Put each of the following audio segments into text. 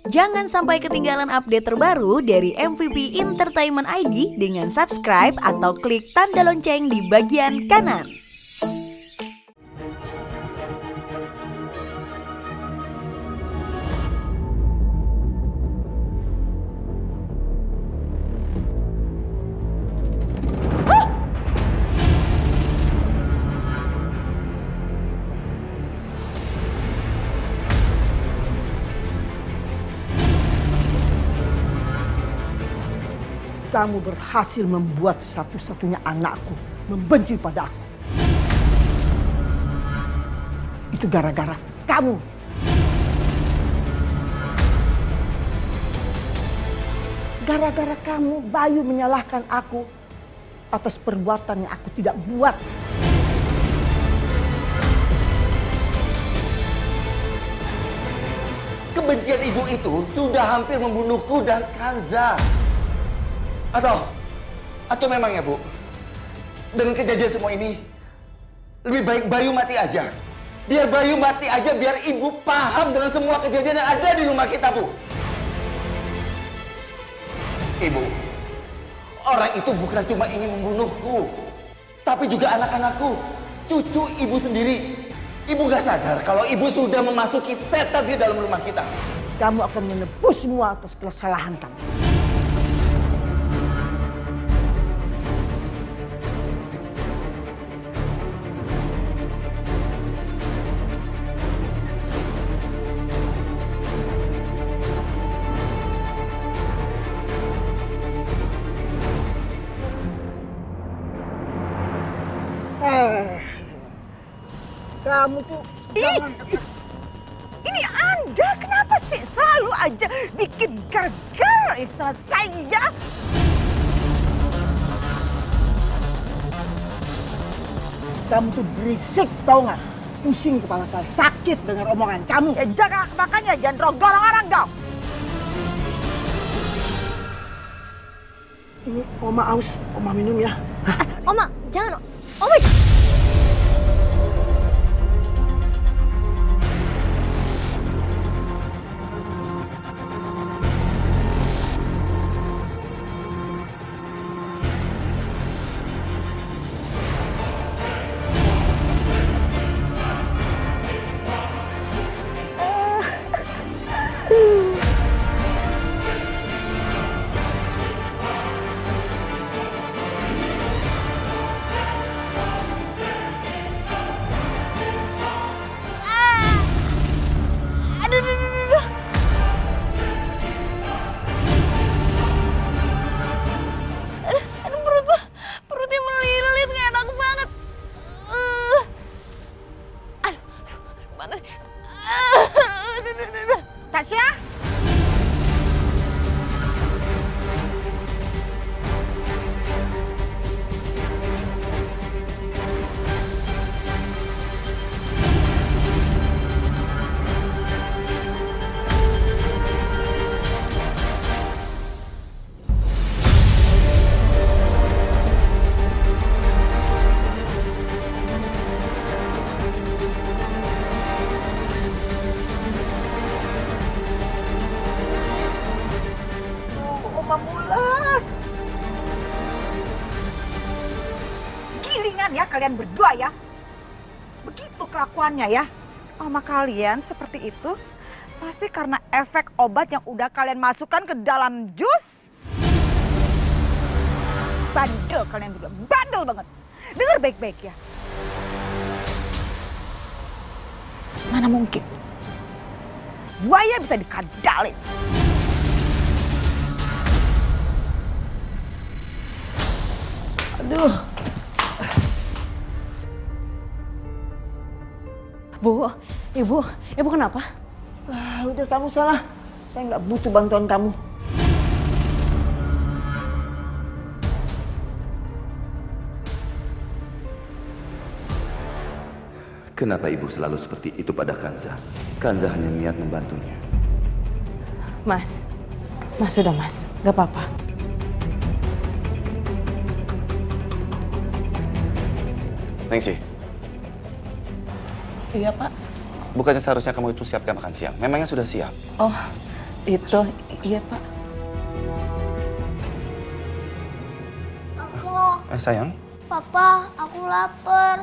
Jangan sampai ketinggalan update terbaru dari MVP Entertainment ID dengan subscribe atau klik tanda lonceng di bagian kanan. Kamu berhasil membuat satu-satunya anakku membenci pada aku. Itu gara-gara kamu. Gara-gara kamu, Bayu menyalahkan aku atas perbuatan yang aku tidak buat. Kebencian ibu itu sudah hampir membunuhku dan Kanza. Atau memangnya Bu, dengan kejadian semua ini, lebih baik Bayu mati aja. Biar Bayu mati aja, biar ibu paham dengan semua kejadian yang ada di rumah kita, Bu. Ibu, orang itu bukan cuma ingin membunuhku, tapi juga anak-anakku, cucu ibu sendiri. Ibu gak sadar kalau ibu sudah memasuki setan di dalam rumah kita. Kamu akan menebus semua atas kesalahan kamu. Kamu tuh jangan... Ini Anda kenapa sih selalu aja bikin gagal sama saya? Kamu tuh berisik, tau gak? Pusing kepala saya, sakit dengar omongan kamu. Ya jangan, makanya jangan dorong orang dong. Ini Oma aus, Oma minum ya. Oma, jangan. Oma. Perutnya melilit, nggak enak banget. Mana? Tasya? Oma mulas. Gilingan ya kalian berdua ya. Begitu kelakuannya ya. Mama kalian seperti itu pasti karena efek obat yang udah kalian masukkan ke dalam jus. Bandel kalian berdua, bandel banget. Dengar baik-baik ya. Mana mungkin buaya bisa dikadalin. Aduh. Ibu kenapa? Udah kamu salah. Saya nggak butuh bantuan kamu. Kenapa ibu selalu seperti itu pada Kanza? Kanza hanya niat membantunya. Mas sudah mas, nggak apa-apa. Ningsih, Iya, Pak. bukannya seharusnya kamu itu siapkan makan siang? Memangnya sudah siap? Oh, Itu, iya Pak. Sayang. Papa, aku lapar.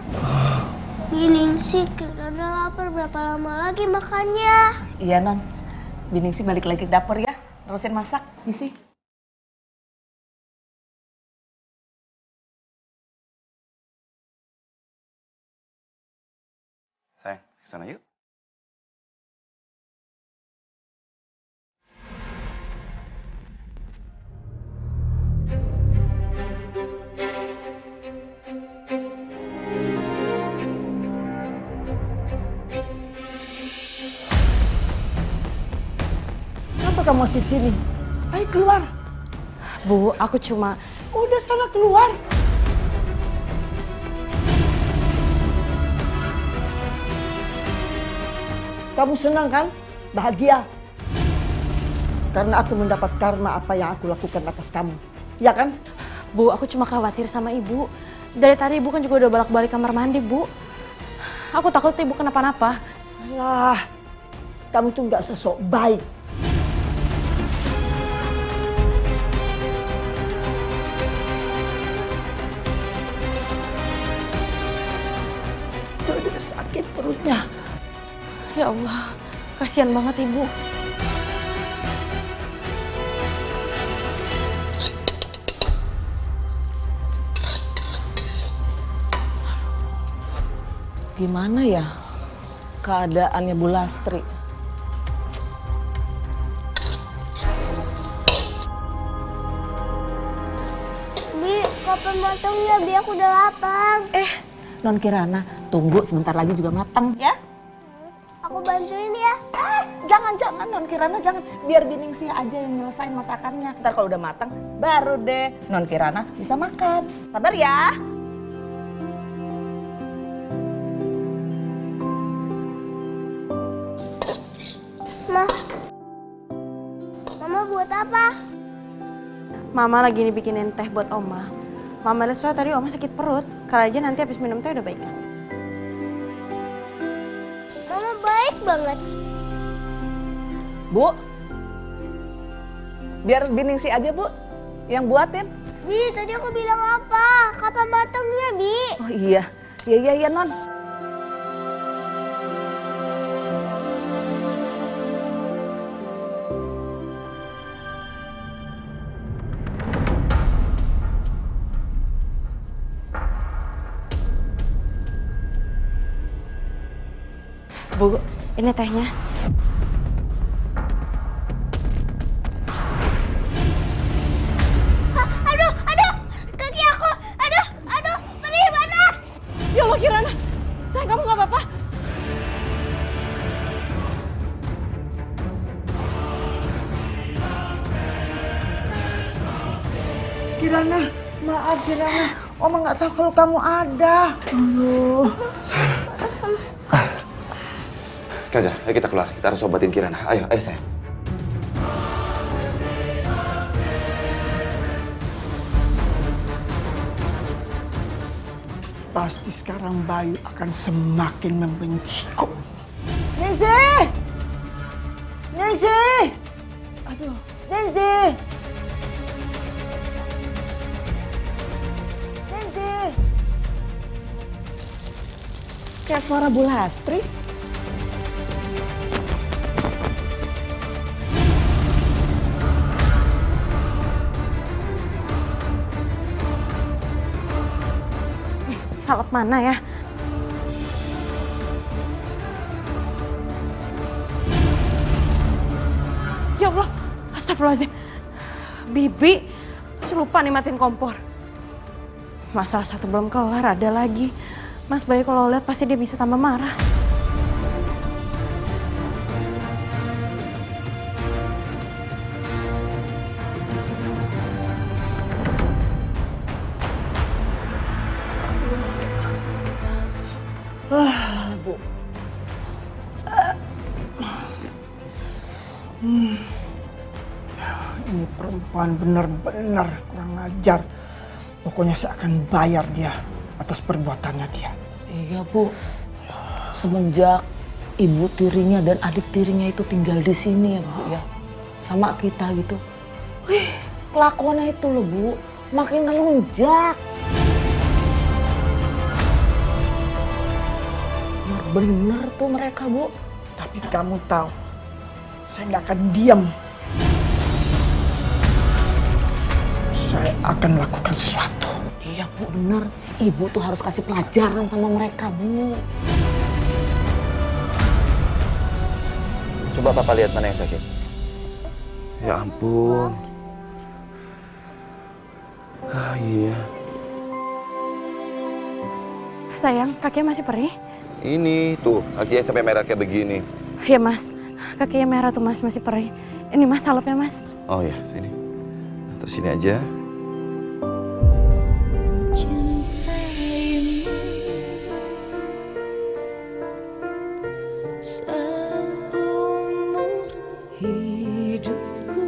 Biningsih, Kirana lapar. Berapa lama lagi makannya? Iya Non, Biningsih balik lagi ke dapur ya. Terusin masak, Misi. Sayang, kesana yuk. Kenapa kamu masih di sini? Ayo keluar. Bu, aku cuma... Udah sana keluar. Kamu senang kan? Bahagia. Karena aku mendapat karma apa yang aku lakukan atas kamu. Ya kan? Bu, aku cuma khawatir sama ibu. Dari tadi ibu kan juga udah bolak-balik kamar mandi, Bu. Aku takut ibu kenapa-napa. Alah, kamu tuh nggak sesok baik. Tuh, dia sakit perutnya. Ya Allah, kasihan banget ibu. Gimana ya keadaannya Bu Lastri? Bi, kapan matangnya? Bi, aku udah lapar. Non Kirana, tunggu sebentar lagi juga matang ya. Aku bantuin ya. Jangan Non Kirana, jangan. Biar Biningsih aja yang nyelesain masakannya. Ntar kalau udah matang, baru deh Non Kirana bisa makan. Sabar ya. Mama buat apa? Mama lagi bikinin teh buat Oma. Mama lihat soalnya tadi Oma sakit perut. Kali aja nanti habis minum teh udah baikan. Mama baik banget. Bu, biar Biningsih aja Bu yang buatin. Bi, tadi aku bilang apa? Kapan matangnya, Bi? Oh iya, iya Non. Bu, ini tehnya. Aduh, kaki aku. Aduh, perih panas. Ya Allah Kirana, sayang kamu gak apa-apa? Kirana, maaf Kirana. Oma nggak tahu kalau kamu ada. Aduh. Kaza, ayo kita keluar. Kita harus obatin Kirana. Ayo sayang. Pasti sekarang Bayu akan semakin membenciku. Ningsih! Ningsih! Aduh, Ningsih! Ningsih! Kayak suara Bu Lastri. Salep mana ya? Ya Allah, astagfirullahaladzim. Bibi, masih lupa nih matiin kompor. Masalah satu belum kelar, ada lagi. Mas Bayu kalau lihat pasti dia bisa tambah marah. Bu. Ini perempuan benar-benar kurang ajar. Pokoknya saya akan bayar dia atas perbuatannya dia. Iya Bu, semenjak ibu tirinya dan adik tirinya itu tinggal di sini ya Bu ya. sama kita gitu. Wih, kelakuannya itu loh Bu, makin ngelunjak. Bener tuh mereka Bu. Tapi kamu tahu, saya nggak akan diam. Saya akan lakukan sesuatu. Iya Bu, bener. Ibu tuh harus kasih pelajaran sama mereka Bu. Coba Papa lihat mana yang sakit. Ya ampun. Ah iya. Sayang, kakinya masih perih? Ini tuh, kakinya sampai merah kayak begini. Iya Mas, kakinya merah tuh Mas, masih perih. Ini Mas salepnya Mas. Oh ya, sini. Atau sini aja. Seumur hidupku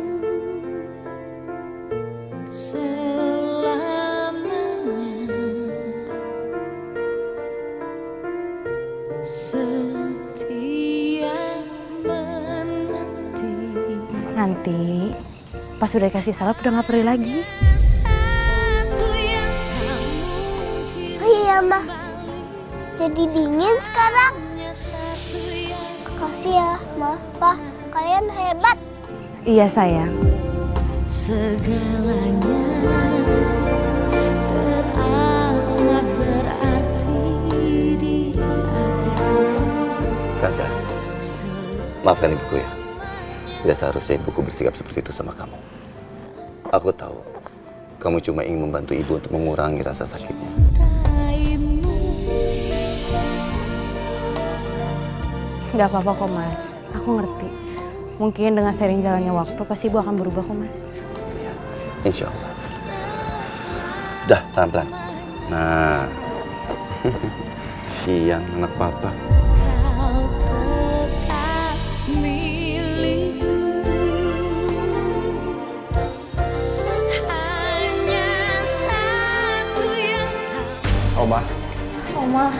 selamanya setia menanti. Nanti pas udah kasih salep udah nggak perih lagi. Satu yang tak mungkin Oh iya, Mbak. Jadi dingin sekarang. hanya satu yang Makasih ya, Ma, Pa. Kalian hebat. Iya sayang. segalanya teramat berarti di hatiku. Kansa, maafkan ibuku ya. Tidak seharusnya ibuku bersikap seperti itu sama kamu. Aku tahu, kamu cuma ingin membantu ibu untuk mengurangi rasa sakitnya. Nggak apa-apa kok Mas, aku ngerti. Mungkin dengan sering jalannya waktu pasti ibu akan berubah kok Mas. Insya Allah. Udah, pelan-pelan. Nah. Siang anak papa. Kau tetap milikku. Hanya satu yang kau. Oma. Oma,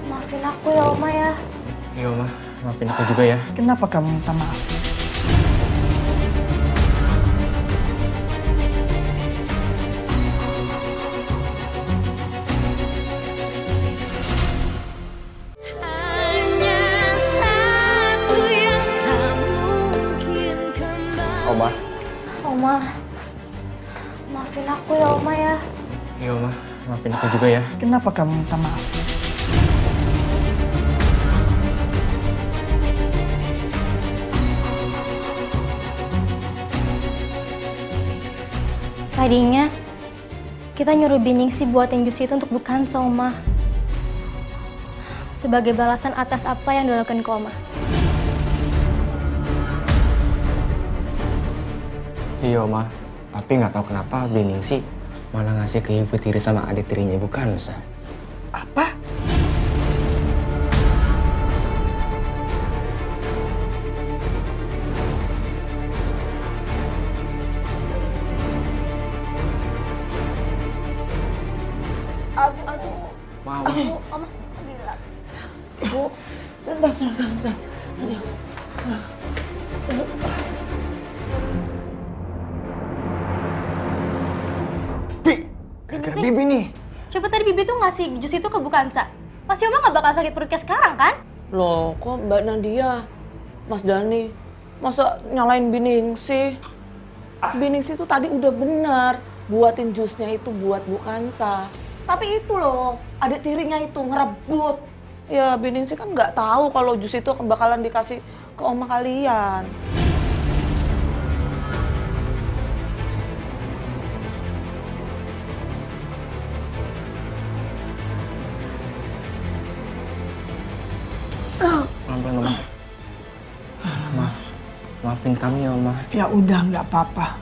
maafin aku ya, Oma ya. Iya Oma, maafin aku juga ya. Kenapa kamu minta maaf? Hanya satu yang tak mungkin kembali. Oma. Oma, maafin aku ya, Oma ya. Iya Oma, maafin aku juga ya. Kenapa kamu minta maaf? Tadinya kita nyuruh Biningsih buatin jus itu untuk bukan Oma. Sebagai balasan atas apa yang dilakukan ke Oma. Iya Oma, tapi nggak tahu kenapa Biningsih malah ngasih ke ibu tiri sama adik tirinya Ibu Kansa. Apa? Mau. Ibu, sebentar. Gara-gara Bibi nih. Coba tadi Bibi tuh ngasih jus itu ke Bu Kansa. Pasti Oma nggak bakal sakit perut kayak sekarang kan? Loh, kok Mbak Nadia, Mas Dani, masa nyalain Biningsih? Biningsih tuh tadi udah benar buatin jusnya itu buat Bu Kansa. Tapi itu loh, adik tirinya itu ngerebut. Ya Biningsih kan nggak tahu kalau jus itu bakalan dikasih ke oma kalian. Pelan-pelan Oma. Maafin kami ya Oma. Ya udah, nggak apa-apa.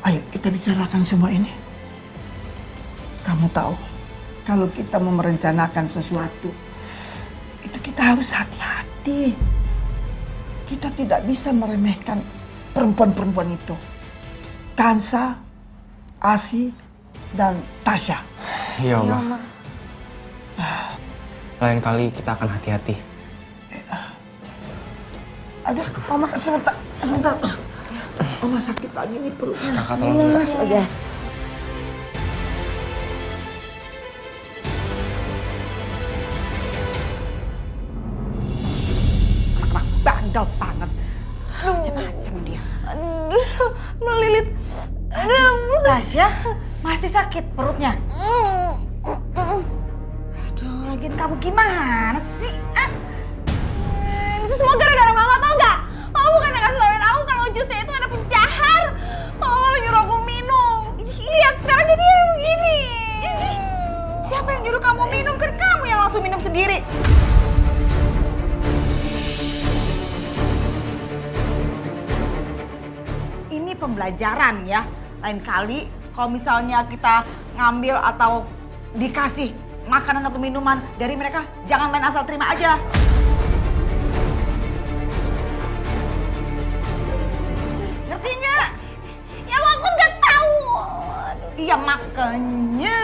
Ayo kita bicarakan semua ini. Kamu tahu, kalau kita mau merencanakan sesuatu, itu kita harus hati-hati. Kita tidak bisa meremehkan perempuan-perempuan itu. Kansa, Asi, dan Tasya. Iya Oma. Lain kali kita akan hati-hati. Aduh, Oma sebentar. Oma sakit lagi nih perutnya. Kakak tolong Lemas aja. Anak bandel banget. Macam-macam dia. Aduh, Lilit. Aduh. Tasya, masih sakit perutnya? Aduh, lagian kamu gimana sih? Itu semua gara-gara Mama, tau gak? Mama bukan yang kasih tauin aku kalau jusnya itu ada penjahar. Mama nyuruh aku minum. Lihat, sekarang jadi begini. Siapa yang nyuruh kamu minum? Kan kamu yang langsung minum sendiri. Ini pembelajaran ya. Lain kali kalau misalnya kita ngambil atau dikasih makanan atau minuman dari mereka, jangan main asal terima aja. Ngerti nggak? Ya aku nggak tahu. Iya makanya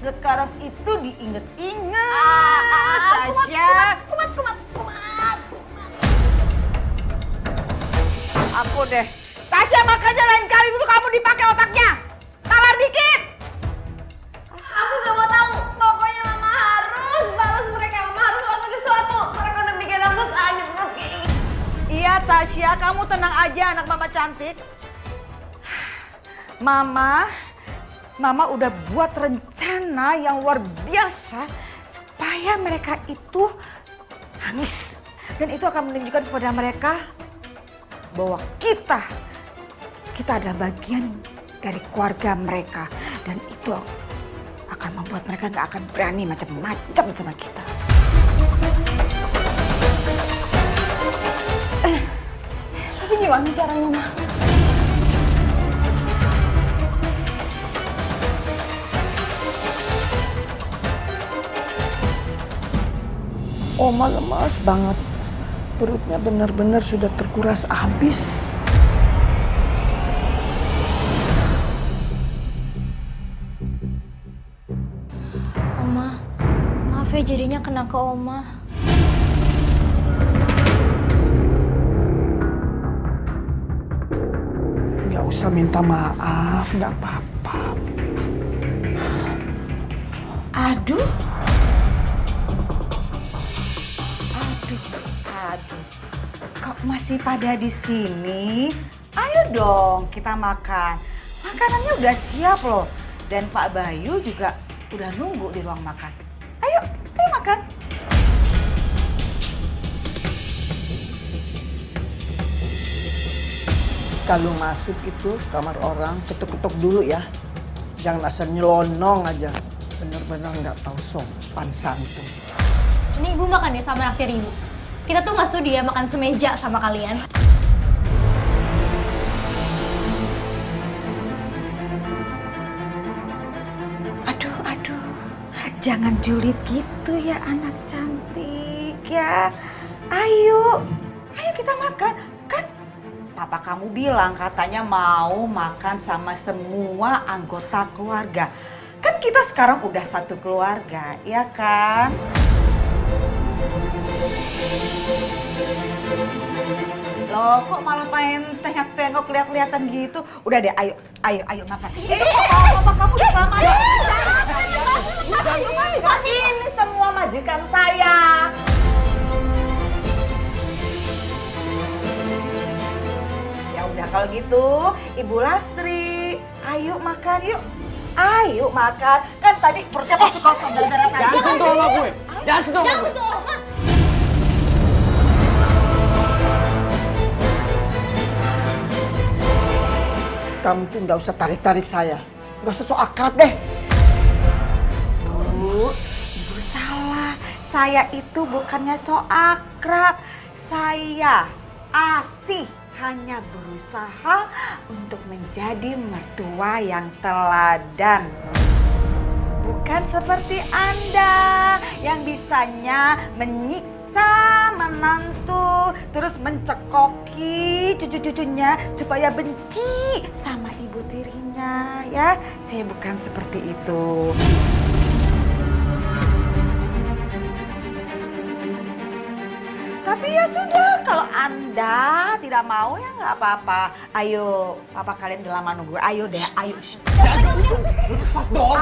sekarang itu diinget-inget, Tasya. Kumat. Aku deh. Tasya, makanya lain kali itu kamu dipakai otaknya. Talar dikit. Aku gak mau tahu. Pokoknya Mama harus balas mereka. Mama harus lakukan sesuatu. Mereka udah bikin aku sakit perut kayak gini. Iya Tasya, kamu tenang aja anak mama cantik. Mama udah buat rencana yang luar biasa supaya mereka itu nangis. Dan itu akan menunjukkan kepada mereka bahwa kita adalah bagian dari keluarga mereka. Dan itu akan membuat mereka nggak akan berani macam-macam sama kita. Tapi gimana caranya, Ma? Oma lemas banget. Perutnya benar-benar sudah terkuras habis. Oma, maaf ya jadinya kena ke Oma. Nggak usah minta maaf, nggak apa-apa. Aduh. Kok masih pada di sini? Ayo dong kita makan. Makanannya udah siap loh. Dan Pak Bayu juga udah nunggu di ruang makan. Ayo makan. Kalau masuk itu kamar orang, ketuk-ketuk dulu ya. Jangan asal nyelonong aja. Bener-bener nggak tahu sopan santun. Ini Ibu makan ya sama naktir Ibu. Kita tuh nggak sudi ya makan semeja sama kalian. Aduh. Jangan julid gitu ya anak cantik ya. Ayo kita makan. Kan papa kamu bilang katanya mau makan sama semua anggota keluarga. Kan kita sekarang udah satu keluarga, ya kan? Loh, kok malah pengen tengok-tengok lihat-lihatan gitu? Udah deh, ayo makan. Papa kamu udah lama ya. Ini semua majikan saya. Ya udah kalau gitu, Ibu Lastri, ayo makan yuk. Ayo makan. Kan tadi perutnya masih kosong gara-gara tadi. Jangan sentuh sama gue. Jangan sentuh sama gue. Oma. Kamu tuh nggak usah tarik-tarik saya. Nggak usah so akrab deh. Ibu salah. Saya itu bukannya so akrab. Saya Asih hanya berusaha untuk menjadi mertua yang teladan. Bukan seperti Anda yang bisanya menyiksa menantu, terus mencekoki cucu-cucunya supaya benci sama ibu tirinya, ya. Saya bukan seperti itu. Tapi ya sudah, kalau Anda tidak mau ya nggak apa-apa. Ayo, papa kalian udah lama nunggu. Ayo deh, ayo. Lepas dong.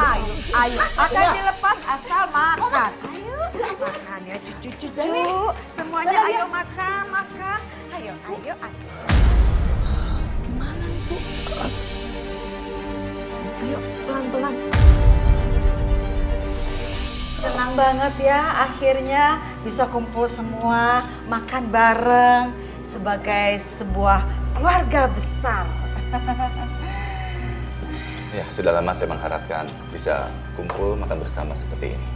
Ayo. Akan dilepas asal makan. Ayo, makan ya cucu-cucu. Semuanya ayo makan. Ayo. Gimana nih, Bu? Ayo, pelan-pelan. Senang banget ya akhirnya bisa kumpul semua, makan bareng sebagai sebuah keluarga besar. Ya, sudah lama saya mengharapkan bisa kumpul makan bersama seperti ini.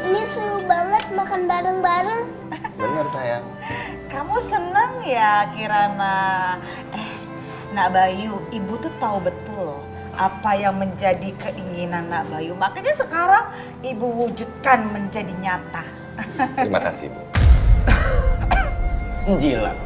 Ini seru banget makan bareng-bareng. Benar sayang. Kamu seneng ya Kirana? Nak Bayu, ibu tuh tahu betul loh apa yang menjadi keinginan Nak Bayu. Makanya sekarang ibu wujudkan menjadi nyata. Terima kasih, Bu. Jilat.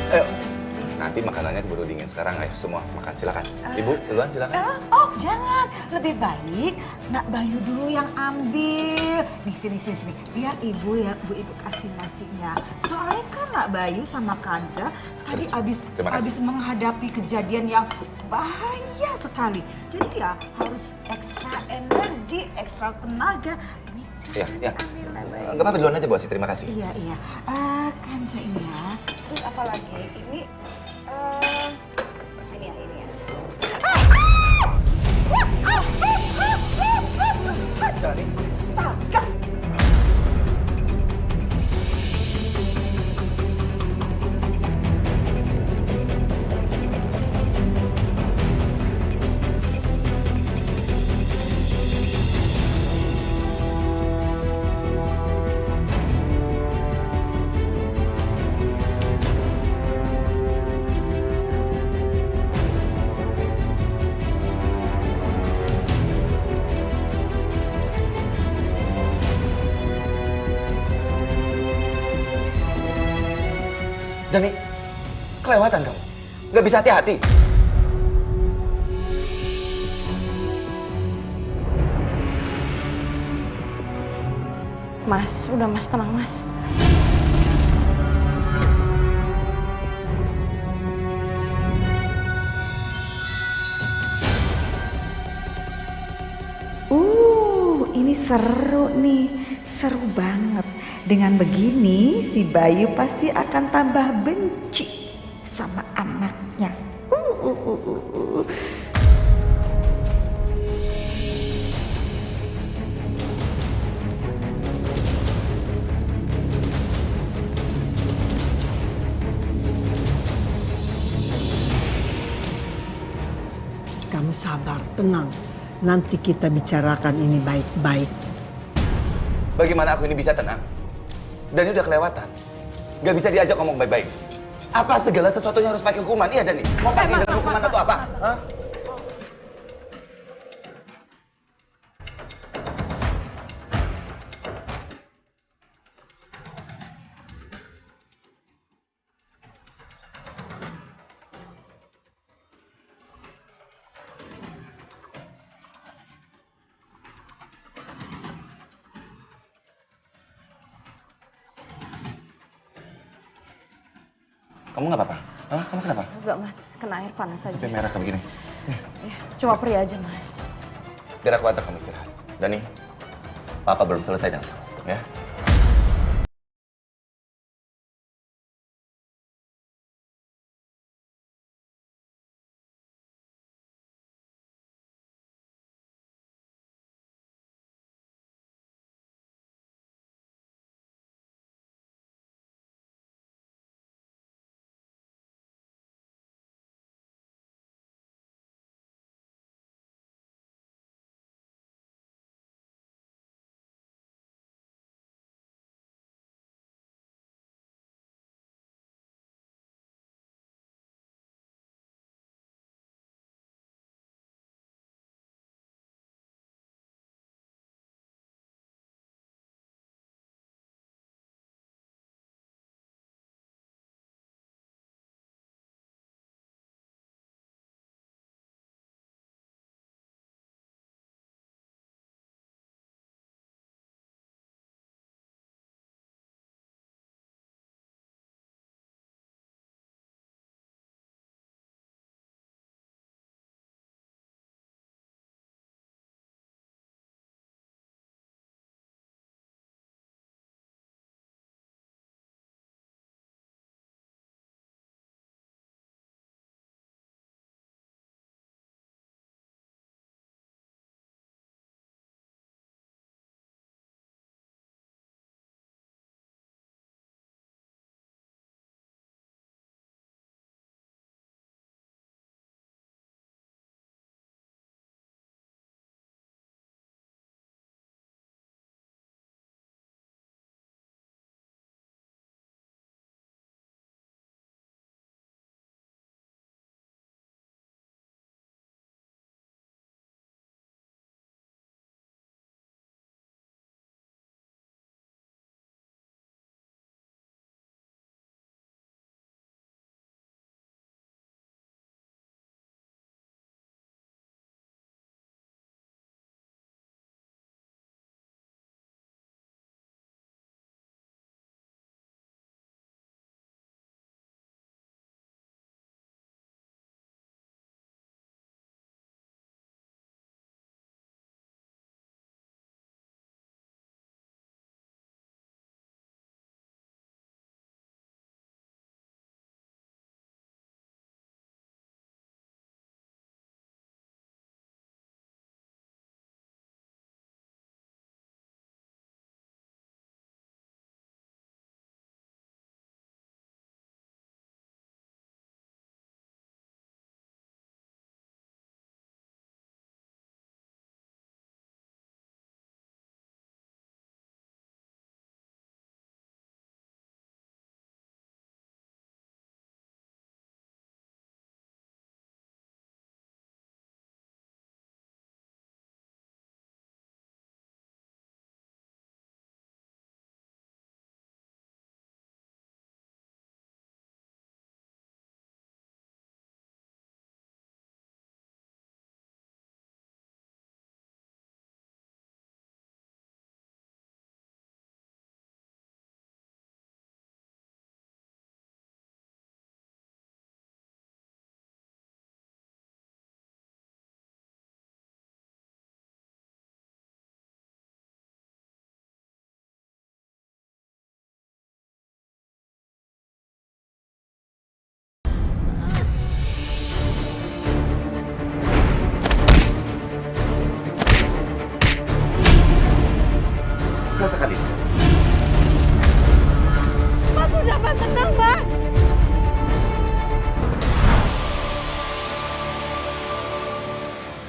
Ayo, nanti makanannya keburu dingin sekarang. Ayo semua makan, silakan. Ibu, duluan silakan. Oh jangan, lebih baik Nak Bayu dulu yang ambil. Nih sini. Biar ibu ya, ibu kasih nasinya. Soalnya kan Nak Bayu sama Kanza tadi Terima kasih. abis menghadapi kejadian yang bahaya sekali. Jadi ya harus ekstra energi, ekstra tenaga. Ini Iya. ambil Nak Bayu. Enggak apa-apa, duluan aja, Bu. Terima kasih. Iya. Kanza ini ya. Terus apa lagi? Ini ini ya. Dani. Taga. Dani, kelewatan kamu. Nggak bisa hati-hati. Mas, udah Mas, tenang Mas. Ini seru nih, seru banget. Dengan begini si Bayu pasti akan tambah benci sama anaknya. Kamu sabar, tenang. Nanti kita bicarakan ini baik-baik. Bagaimana aku ini bisa tenang? Dani udah kelewatan. Nggak bisa diajak ngomong baik-baik. Apa segala sesuatunya harus pakai hukuman? Iya, Dani. Mau pakai dengan hukuman atau apa? Hah? Kamu nggak apa-apa? Hah? Kamu kenapa? Enggak Mas, kena air panas aja. Sampai merah kayak begini. Ya, cuma perih aja Mas. Biar aku antar kamu istirahat. Dani, Papa belum selesai dengan kamu, ya?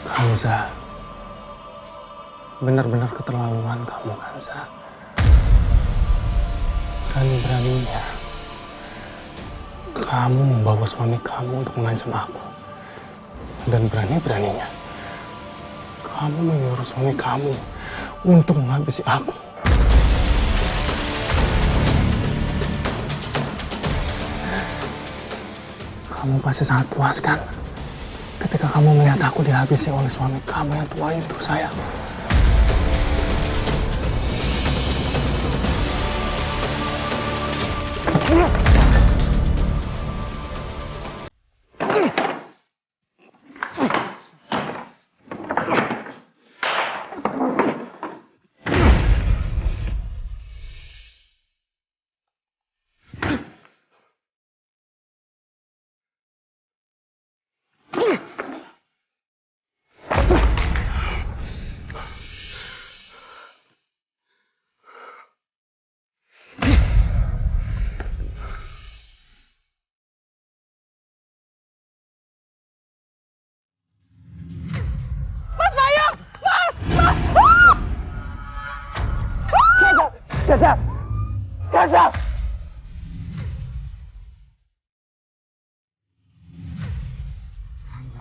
Kanza, benar-benar keterlaluan kamu, Kanza. Berani-beraninya kamu membawa suami kamu untuk mengancam aku. Dan berani-beraninya kamu menyuruh suami kamu untuk menghabisi aku. Kamu pasti sangat puas kan ketika kamu melihat aku dihabisi oleh suami kamu yang tua itu, sayang.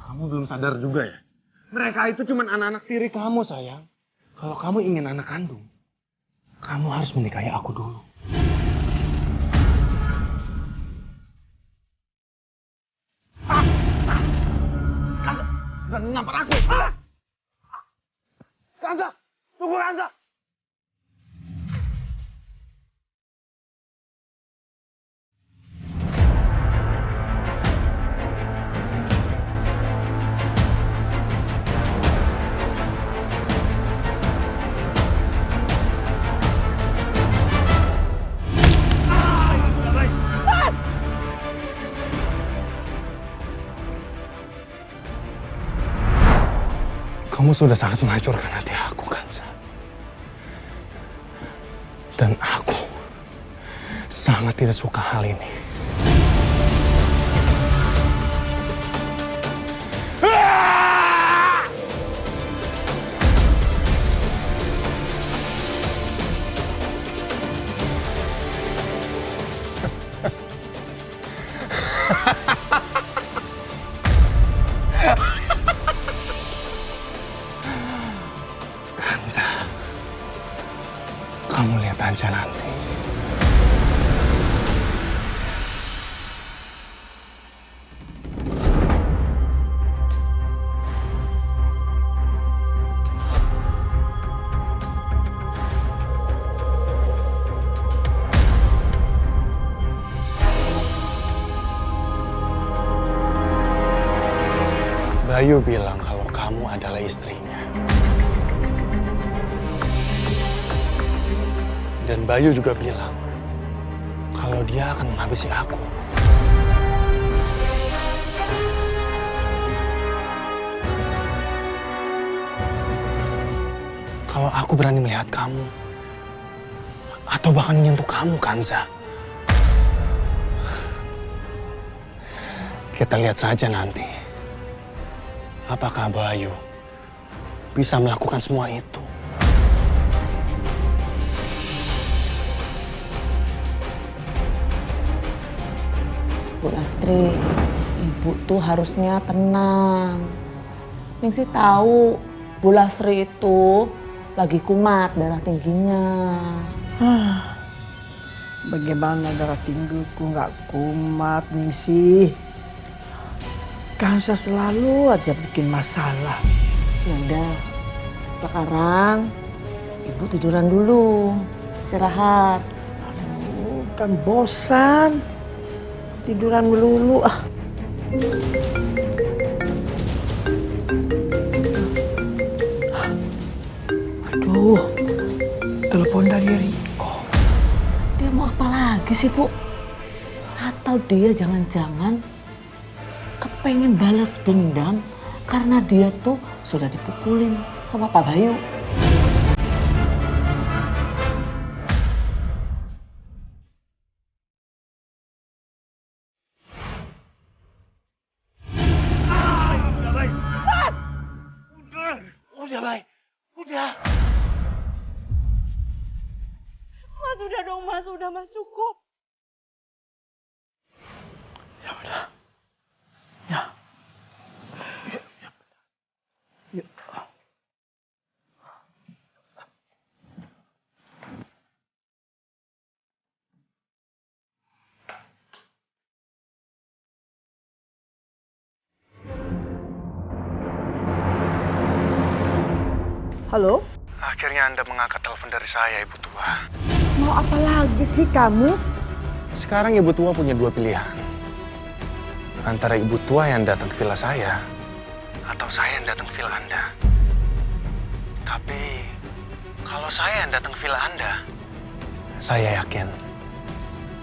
Kamu belum sadar juga ya? Mereka itu cuma anak-anak tiri kamu, sayang. Kalau kamu ingin anak kandung, kamu harus menikahi aku dulu. Kanza, berani nampar aku. Kanza, tunggu Kanza. Kamu sudah sangat menghancurkan hati aku, Kanza. Dan aku sangat tidak suka hal ini. Kanza, kamu lihat aja nanti. Bayu bilang kalau kamu adalah istrinya. Dan Bayu juga bilang kalau dia akan menghabisi aku. Kalau aku berani melihat kamu, atau bahkan menyentuh kamu, Kanza. Kita lihat saja nanti. Apakah Bayu bisa melakukan semua itu? Bu Lastri, ibu tuh harusnya tenang. Ningsih tahu Bu Lastri itu lagi kumat darah tingginya. Bagaimana darah tinggiku nggak kumat, Ningsih? Kanza selalu aja bikin masalah. Ya udah, sekarang ibu tiduran dulu, istirahat. Kan bosan tiduran melulu. Aduh, telepon dari Riko. Dia mau apa lagi sih, Bu? Atau dia jangan-jangan kepengen balas dendam karena dia tuh sudah dipukulin sama Pak Bayu. dong Mas, udah Mas, cukup. Ya udah. Ya. Ya. Halo? Akhirnya Anda mengangkat telepon dari saya, Ibu Tua. Mau apa lagi sih kamu? Sekarang Ibu Tua punya dua pilihan. Antara Ibu Tua yang datang ke villa saya, atau saya yang datang ke villa Anda. Tapi, kalau saya yang datang ke villa Anda, saya yakin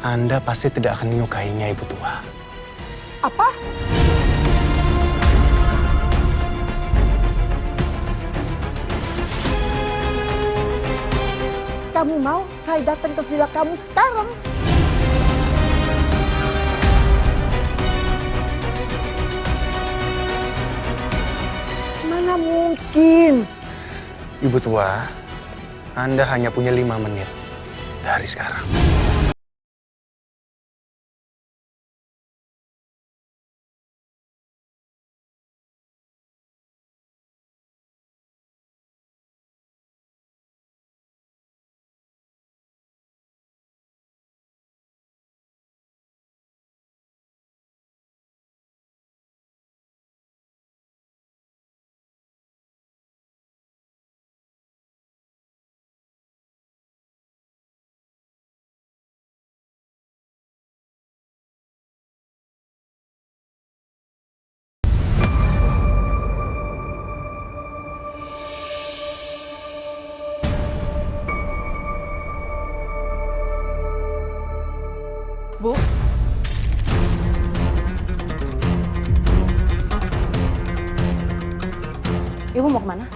Anda pasti tidak akan menyukainya, Ibu Tua. Apa? Kamu mau saya datang ke villa kamu sekarang? Mana mungkin? Ibu Tua, Anda hanya punya 5 menit dari sekarang. Bu. Ibu mau kemana?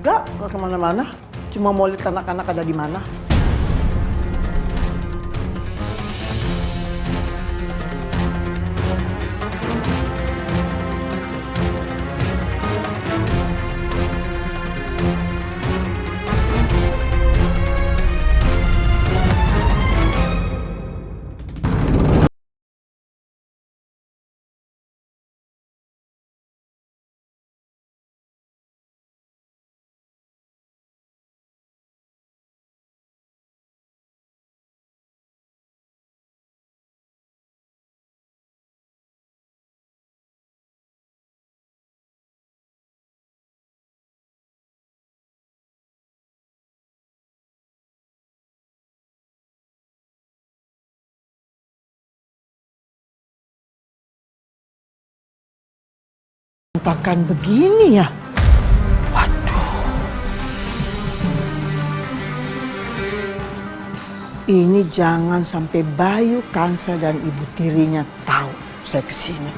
Gak kemana-mana. Cuma mau lihat anak-anak ada di mana. Takkan begini ya? Waduh. Ini jangan sampai Bayu, Kansa, dan ibu tirinya tahu saya kesini.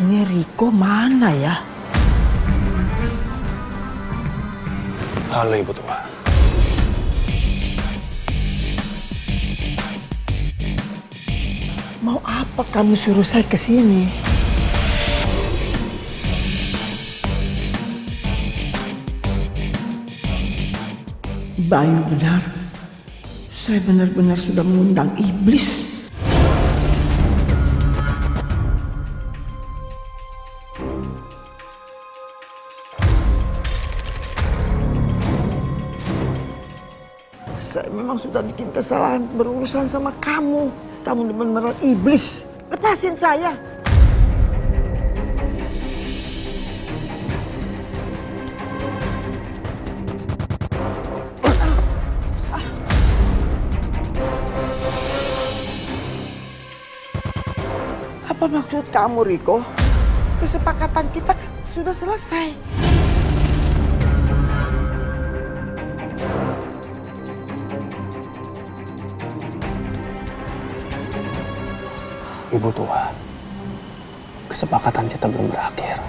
Ini Riko mana ya? Halo Ibu Tua. Mau apa kamu suruh saya ke sini? Bayu benar. Saya benar-benar sudah mengundang iblis. Saya memang sudah bikin kesalahan berurusan sama kamu. Kamu benar-benar iblis. Lepasin saya. Apa maksud kamu, Riko? Kesepakatan kita kan sudah selesai. Ibu Tua, kesepakatan kita belum berakhir.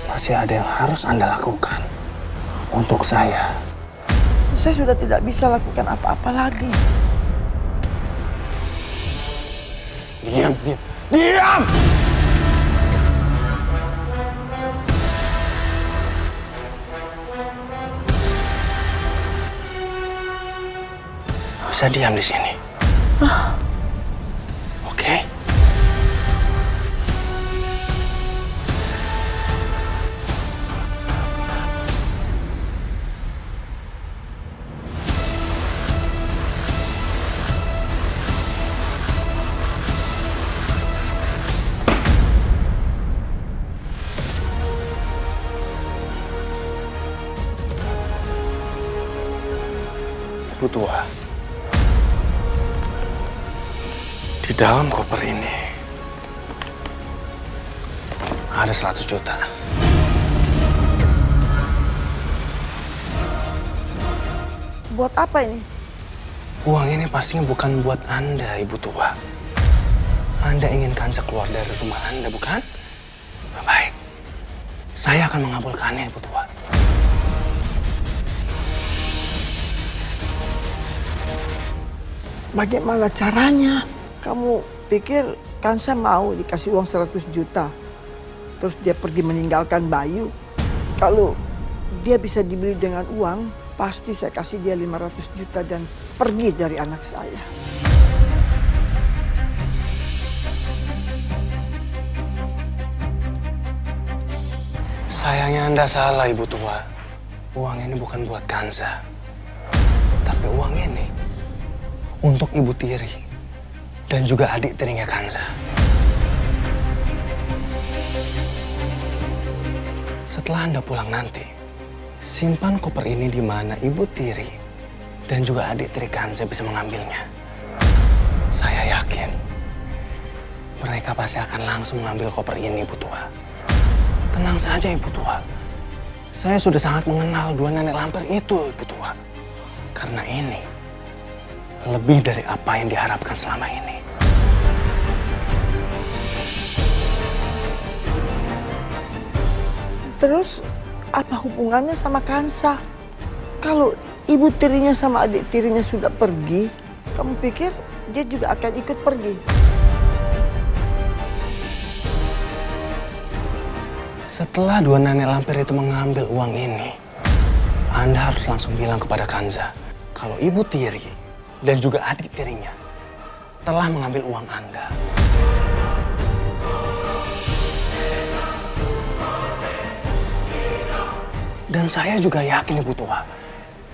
Masih ada yang harus Anda lakukan untuk saya. Saya sudah tidak bisa lakukan apa-apa lagi. Diam, diam, diam! Bisa diam di sini. Oke? Ibu tua. Di dalam koper ini ada 100 juta. Buat apa ini? Uang ini pastinya bukan buat Anda, Ibu tua. Anda ingin Kanza keluar dari rumah Anda, bukan? Baik. Saya akan mengabulkannya, Ibu tua. Bagaimana caranya? Kamu pikir Kansa mau dikasih uang 100 juta? Terus dia pergi meninggalkan Bayu? Kalau dia bisa dibeli dengan uang, pasti saya kasih dia 500 juta dan pergi dari anak saya. Sayangnya Anda salah, Ibu tua. Uang ini bukan buat Kanza. Tapi uang ini untuk Ibu tiri dan juga adik tirinya Kanza. Setelah Anda pulang nanti, simpan koper ini di mana Ibu tiri dan juga adik tiri Kanza bisa mengambilnya. Saya yakin mereka pasti akan langsung mengambil koper ini, Ibu tua. Tenang saja, Ibu tua. Saya sudah sangat mengenal dua nenek lampir itu, Ibu tua. Karena ini lebih dari apa yang diharapkan selama ini. Terus apa hubungannya sama Kansa? Kalau ibu tirinya sama adik tirinya sudah pergi, kamu pikir dia juga akan ikut pergi? Setelah dua nenek lampir itu mengambil uang ini, Anda harus langsung bilang kepada Kanza kalau Ibu tiri dan juga adik tirinya telah mengambil uang Anda. Dan saya juga yakin, Ibu tua,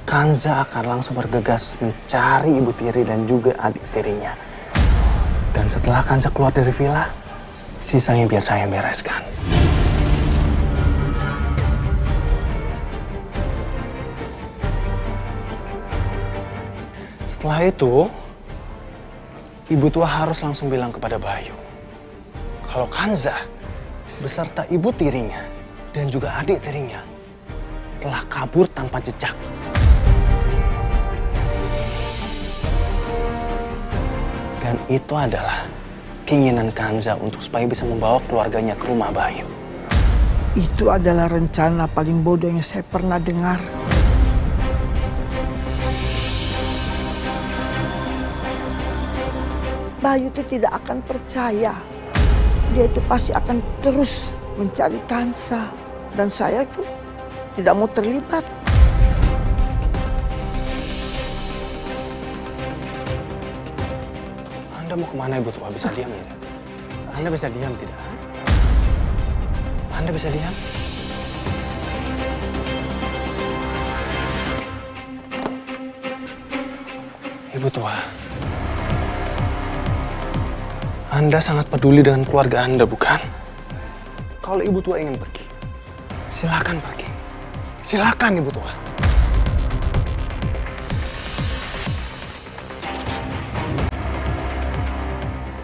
Kanza akan langsung bergegas mencari Ibu tiri dan juga adik tirinya. Dan setelah Kanza keluar dari villa, sisanya biar saya bereskan. Setelah itu, Ibu tua harus langsung bilang kepada Bayu kalau Kanza beserta ibu tirinya dan juga adik tirinya telah kabur tanpa jejak. Dan itu adalah keinginan Kanza untuk supaya bisa membawa keluarganya ke rumah Bayu. Itu adalah rencana paling bodoh yang saya pernah dengar. Bayu itu tidak akan percaya. Dia itu pasti akan terus mencari Kansa. Dan saya tuh tidak mau terlibat. Anda mau kemana, Ibu tua? Bisa diam tidak? Anda bisa diam tidak? Anda bisa diam? Ibu tua, Anda sangat peduli dengan keluarga Anda, bukan? Kalau Ibu tua ingin pergi, silakan pergi. Silakan, Ibu tua.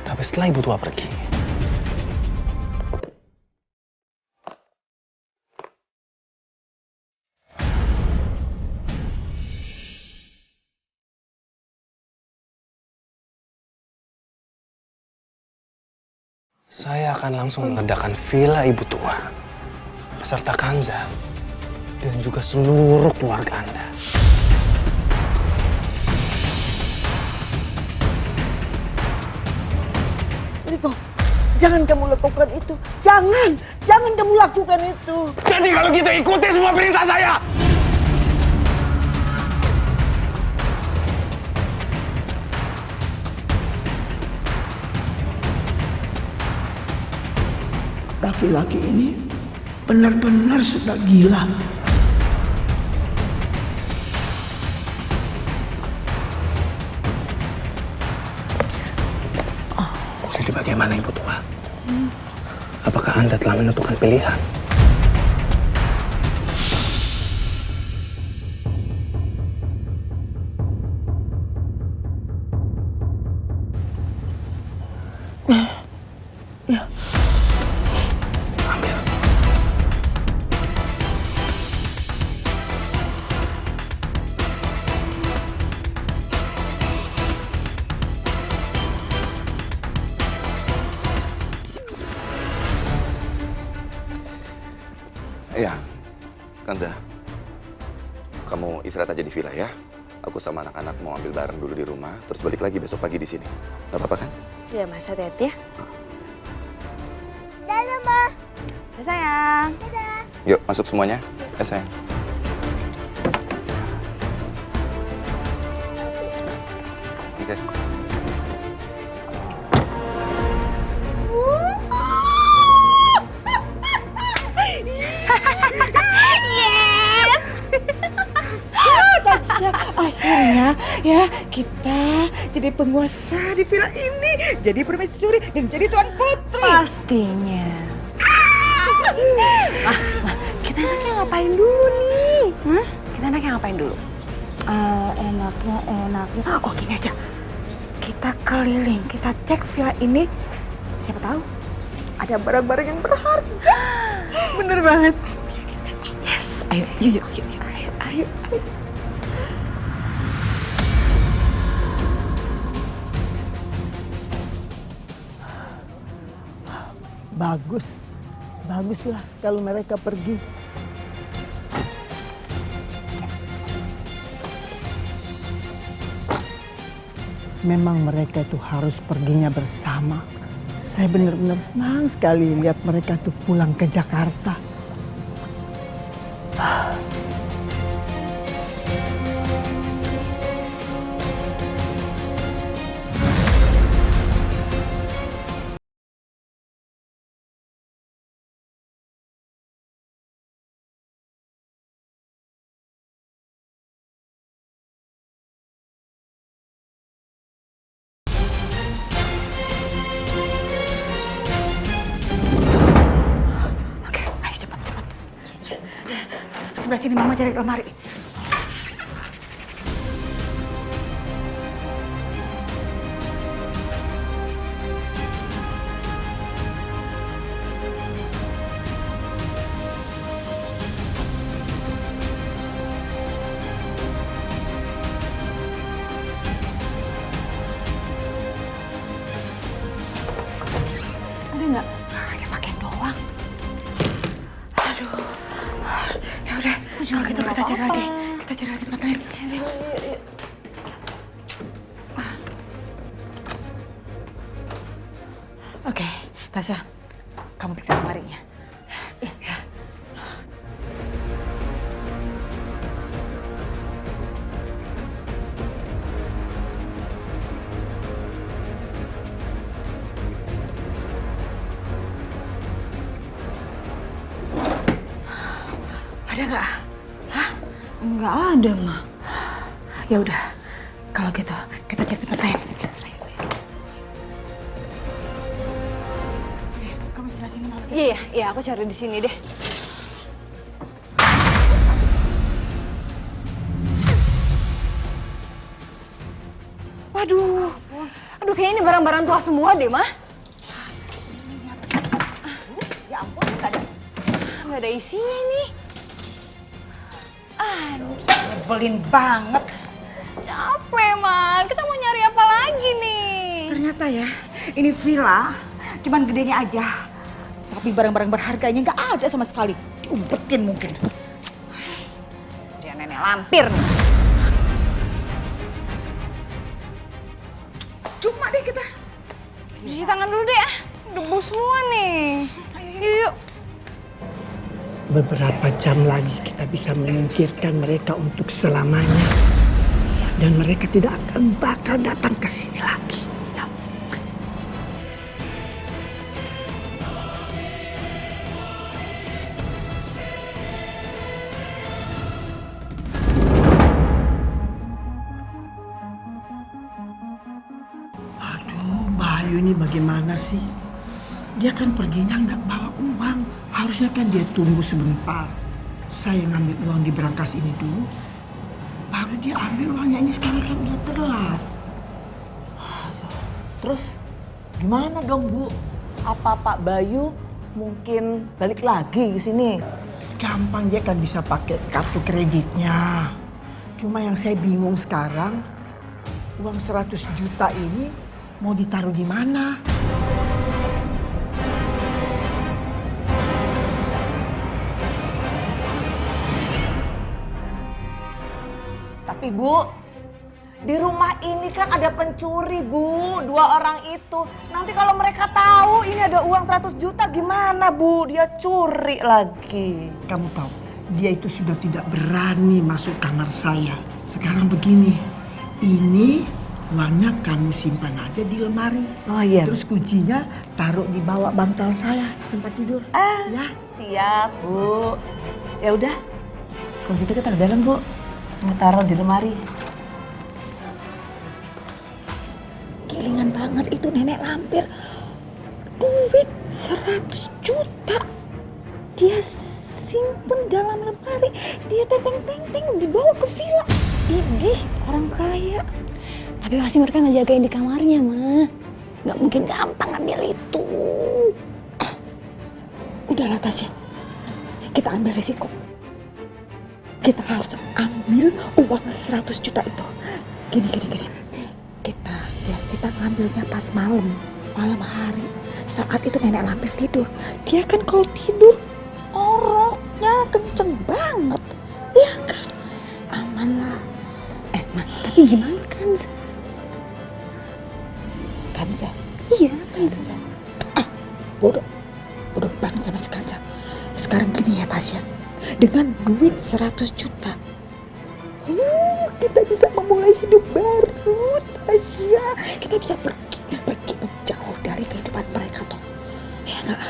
Tapi setelah Ibu tua pergi, saya akan langsung meledakan villa Ibu tua beserta Kanza dan juga seluruh keluarga Anda. Riko, jangan kamu lakukan itu. Jangan kamu lakukan itu. Jadi kalau gitu ikuti semua perintah saya. Laki-laki ini benar-benar sudah gila. Jadi bagaimana Ibu Tua? Apakah Anda telah menentukan pilihan? Ya. Ambil. Iya, Tante. Kamu istirahat aja di villa ya. Aku sama anak-anak mau ambil barang dulu di rumah, terus balik lagi besok pagi di sini. Gak apa-apa kan? Iya Mas, hati-hati ya. Dadah, Ma. Ya sayang. Dadah. Yuk, masuk semuanya. Sayang. Oke. Tasya, akhirnya ya kita jadi penguasa di villa ini, jadi permaisuri dan jadi tuan putri. Pastinya. Kita enaknya ngapain dulu nih? Kita enaknya ngapain dulu? Enaknya. Oh gini aja, kita keliling, kita cek villa ini. Siapa tahu ada barang-barang yang berharga. Bener banget. Yes, ayo, yuk. Ayo. Baguslah kalau mereka pergi. Memang mereka itu harus perginya bersama. Saya benar-benar senang sekali lihat mereka tuh pulang ke Jakarta. Sebelah sini Mama cari lemari. Ada nggak? Ada pakaian doang. Aduh. Ya udah, kalau gitu kita cari lagi. Kita cari lagi tempat lain. Oke, Tasya, kamu periksa lemarinya. Iya. Ada nggak? Hah? Nggak ada, Ma. Ya udah, kalau gitu kita cari tempat lain. Kamu sebelah sini Mama. Iya, aku cari di sini deh. Waduh, kayaknya ini barang-barang tua semua deh, Ma. Ya ampun, Nggak ada isinya ini. Nyebelin banget. Capek, Ma. Kita mau nyari apa lagi nih? Ternyata ya, ini villa cuman gedenya aja. Tapi barang-barang berharganya nggak ada sama sekali. Diumpetin mungkin. Dia nenek lampir nih. Cuma deh kita. cuci tangan dulu deh. Debu semua nih. Yuk. Beberapa jam lagi kita bisa menyingkirkan mereka untuk selamanya. Dan mereka tidak akan bakal datang ke sini lagi. Ya. Aduh, Bayu ini bagaimana sih? Dia kan perginya nggak bawa uang. Harusnya kan dia tunggu sebentar. Saya ngambil uang di brankas ini dulu. Baru dia ambil uangnya, ini sekarang kan udah telat. Terus gimana dong Bu? Apa Pak Bayu mungkin balik lagi ke sini? Gampang, dia kan bisa pakai kartu kreditnya. Cuma yang saya bingung sekarang, uang 100 juta ini mau ditaruh di mana? Tapi Bu, di rumah ini kan ada pencuri Bu, 2 orang itu. Nanti kalau mereka tahu ini ada uang 100 juta gimana Bu? Dia curi lagi. Kamu tahu, dia itu sudah tidak berani masuk kamar saya. Sekarang begini, ini uangnya kamu simpan aja di lemari. Oh iya. Terus kuncinya taruh di bawah bantal saya di tempat tidur. Ya. Siap Bu. Ya udah, kalau gitu kita ke dalam Bu. Mau taruh di lemari. Gilingan banget itu nenek lampir. Duit 100 juta. Dia simpen dalam lemari. Dia tenteng-tenteng dibawa ke villa. Idih, orang kaya. Tapi pasti mereka ngejagain di kamarnya, Ma. Nggak mungkin gampang ambil itu. Udahlah Tasya, kita ambil resiko. Kita harus ambil uang 100 juta itu. Gini. Kita ngambilnya pas malam hari. Saat itu nenek lampir tidur. Dia kan kalau tidur ngoroknya kenceng banget. Iya kan? Aman lah. Ma, tapi gimana Kanza? Kanza? Iya, Kanza. Bodoh banget sama si Kanza. Sekarang gini ya Tasya, dengan duit 100 juta, kita bisa memulai hidup baru Tasya. Kita bisa pergi menjauh dari kehidupan mereka toh. Ya nggak?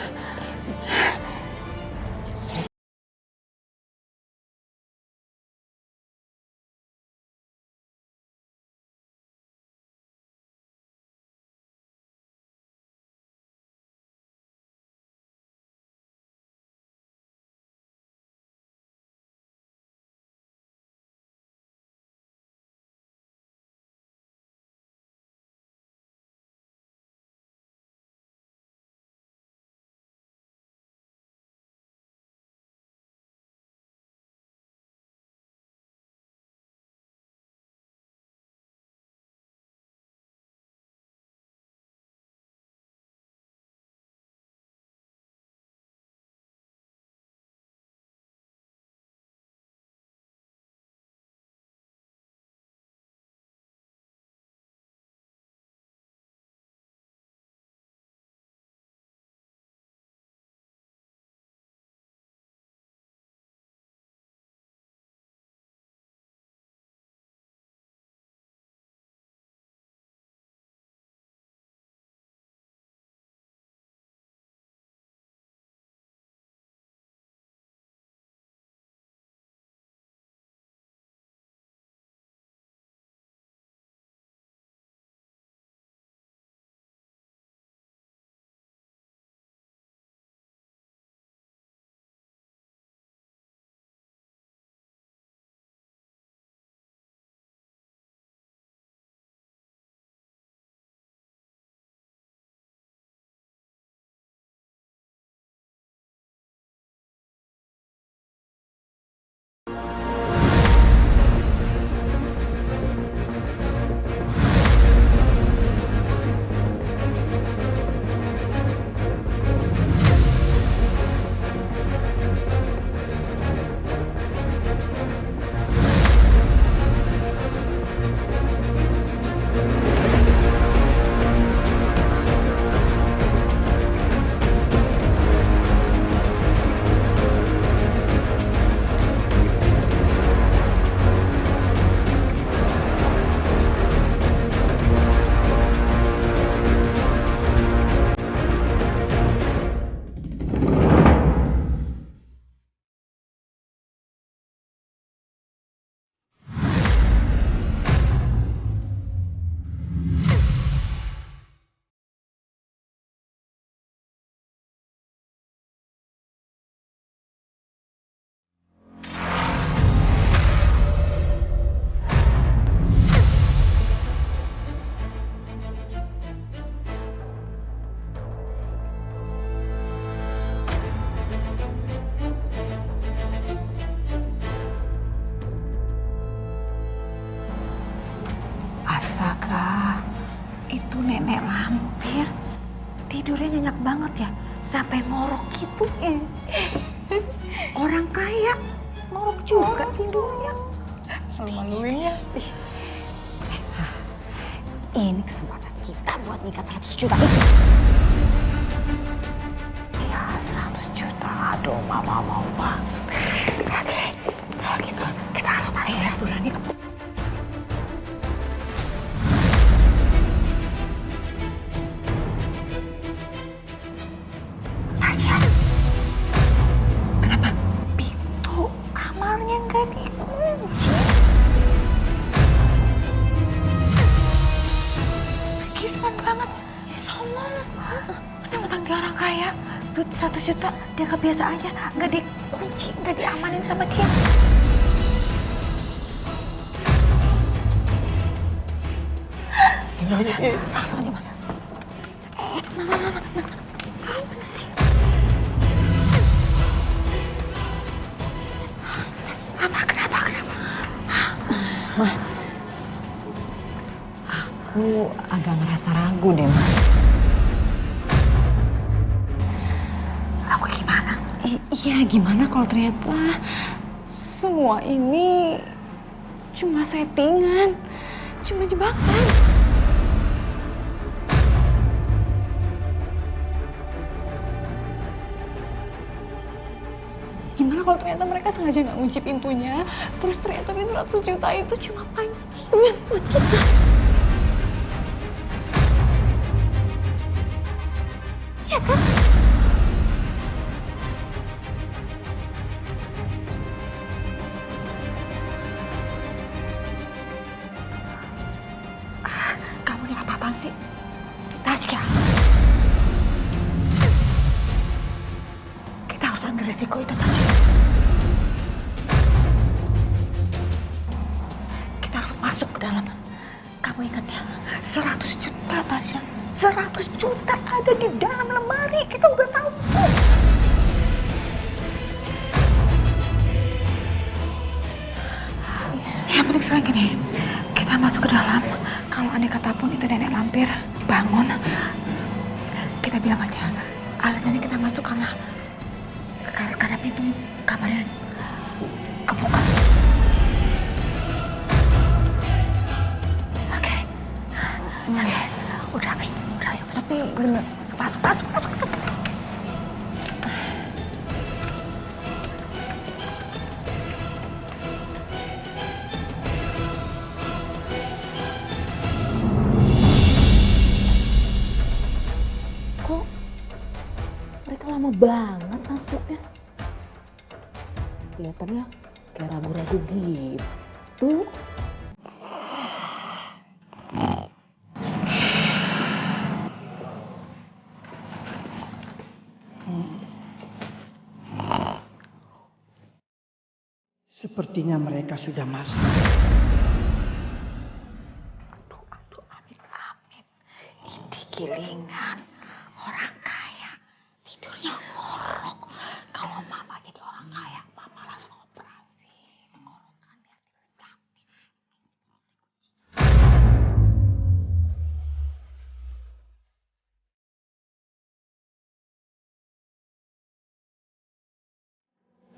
Enggak, itu nenek lampir. Tidurnya nyenyak banget ya, sampai ngorok gitu. Orang kaya ngorok juga tidurnya. Malu-maluin ya. Ini kesempatan kita buat nyikat 100 juta itu. Ya 100 juta, aduh mama mau banget. Oke, kalau gitu kita langsung masuk ya. Berani. Tasya, kenapa? Pintu kamarnya nggak dikunci. Giliran banget, sombong. Mentang-mentang dia orang kaya, duit 100 juta, dia kebiasa aja, nggak dikunci, nggak diamanin sama dia. Langsung aja, Mama. Mama. Apa sih? Kenapa? Mah, aku agak ngerasa ragu deh, Mah. Ragu gimana? Iya, gimana kalau ternyata semua ini cuma settingan, cuma jebakan. Gimana kalau ternyata mereka sengaja nggak ngunci pintunya, terus ternyata di 100 juta itu cuma pancingan buat kita. Ya kan? Kamu nih apa-apaan sih? Tasya. Kita harus ambil resiko itu, Tasya. Kita harus masuk ke dalam. Kamu ingat ya, 100 juta, Tasya. 100 juta ada di dalam lemari. Kita udah tahu. Yang penting sekarang gini, kita masuk ke dalam. Kalau andai kata pun itu nenek lampir bangun, kita bilang aja alasannya kita masuk karena pintu kamarnya kebuka. Oke. Udah ayo masuk. Kok mereka lama banget masuknya? Kelihatannya kayak ragu-ragu gitu. Sepertinya mereka sudah masuk. Aduh, amit. Ini gilingan. Orang kaya. Tidurnya ngorok. Kalau mama jadi orang kaya, mama langsung operasi. Ngorokan biar tidur cantik.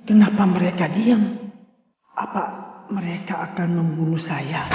Kenapa mereka diam? Apa mereka akan membunuh saya?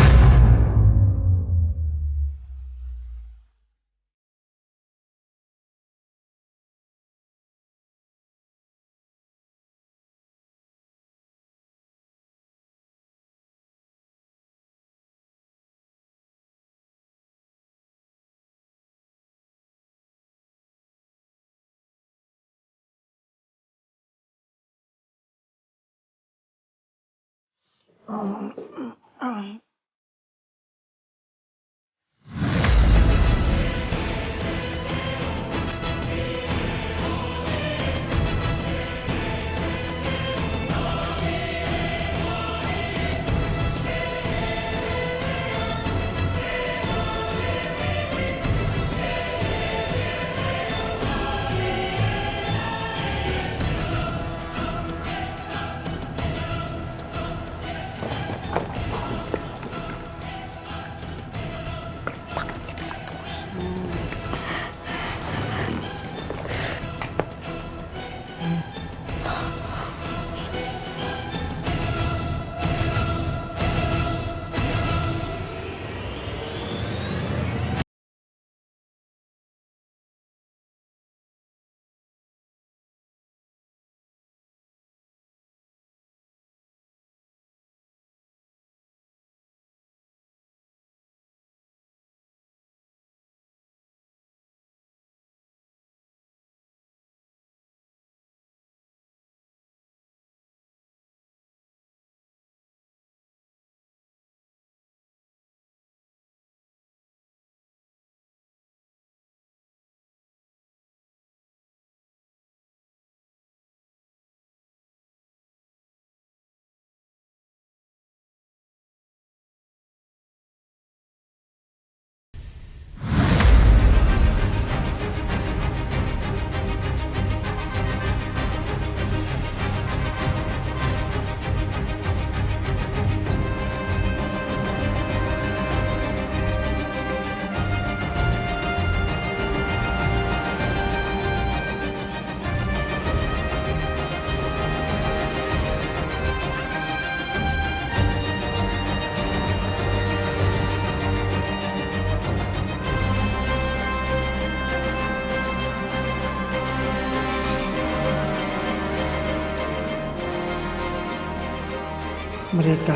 Mereka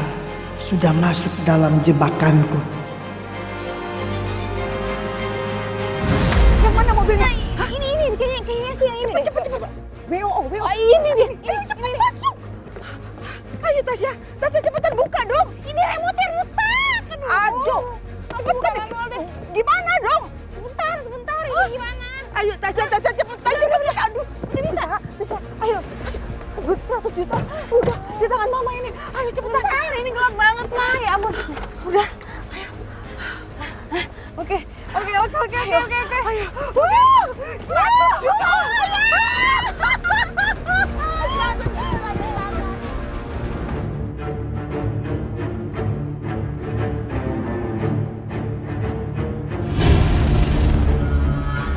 sudah masuk dalam jebakanku. Yang mana mobilnya? Ini kayaknya sih yang ini. Cepet. WO. Oh, ini dia. Ini masuk. Ayo Tasya cepetan buka dong. Ini remote rusak. Aduh. Buka manual deh. Gimana dong? Sebentar. Ini gimana? Ayo Tasya cepetan. Aduh. Udah bisa. Ayo. 100 juta. Udah di tangan mama ini. Ayo cepetan. Sebentar, ini gelap banget, Ma. Ya ampun. Udah. Oke. Ayo. 100 juta.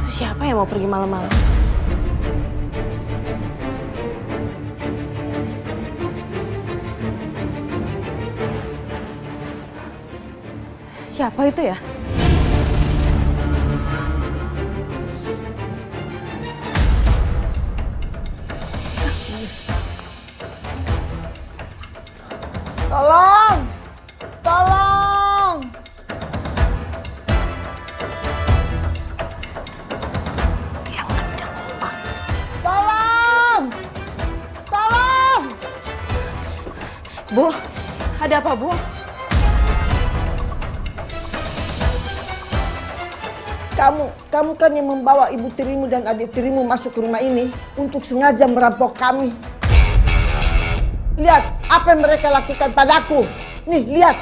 Itu siapa yang mau pergi malam-malam? Siapa itu ya? Tolong! Tolong! Bu, ada apa, Bu? Kamu kan yang membawa ibu tirimu dan adik tirimu masuk ke rumah ini untuk sengaja merampok kami. Lihat apa yang mereka lakukan padaku. Nih, lihat.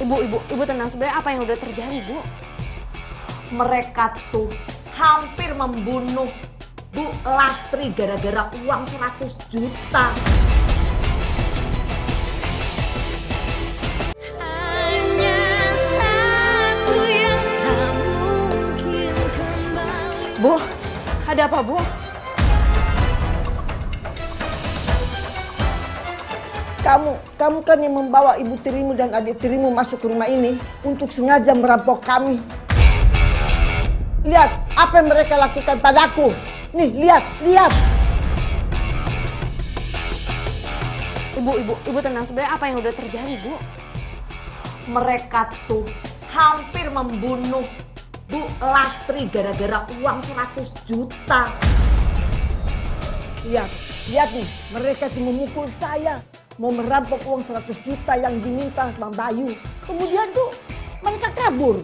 Ibu tenang. Sebenarnya apa yang udah terjadi, Bu? Mereka tuh hampir membunuh Bu Lastri gara-gara uang 100 juta. Bu, ada apa, Bu? Kamu kan yang membawa ibu tirimu dan adik tirimu masuk ke rumah ini untuk sengaja merampok kami. Lihat apa yang mereka lakukan padaku. Nih, lihat. Ibu tenang. Sebenarnya apa yang udah terjadi, Bu? Mereka tuh hampir membunuh Bu Lastri gara-gara uang 100 juta. Lihat nih, mereka tuh memukul saya. Mau merampok uang 100 juta yang diminta Bang Bayu. Kemudian tuh mereka kabur.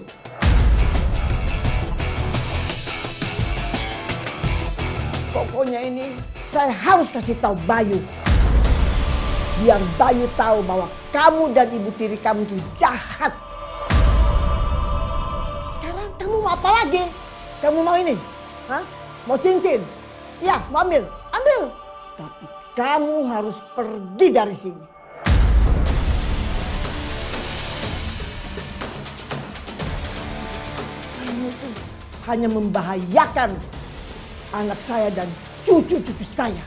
Pokoknya ini saya harus kasih tahu Bayu. Biar Bayu tahu bahwa kamu dan ibu tiri kamu itu jahat. Sekarang kamu mau apa lagi? Kamu mau ini? Hah? Mau cincin? Ya, mau ambil. Tapi kamu harus pergi dari sini. Kamu tuh hanya membahayakan anak saya dan cucu-cucu saya.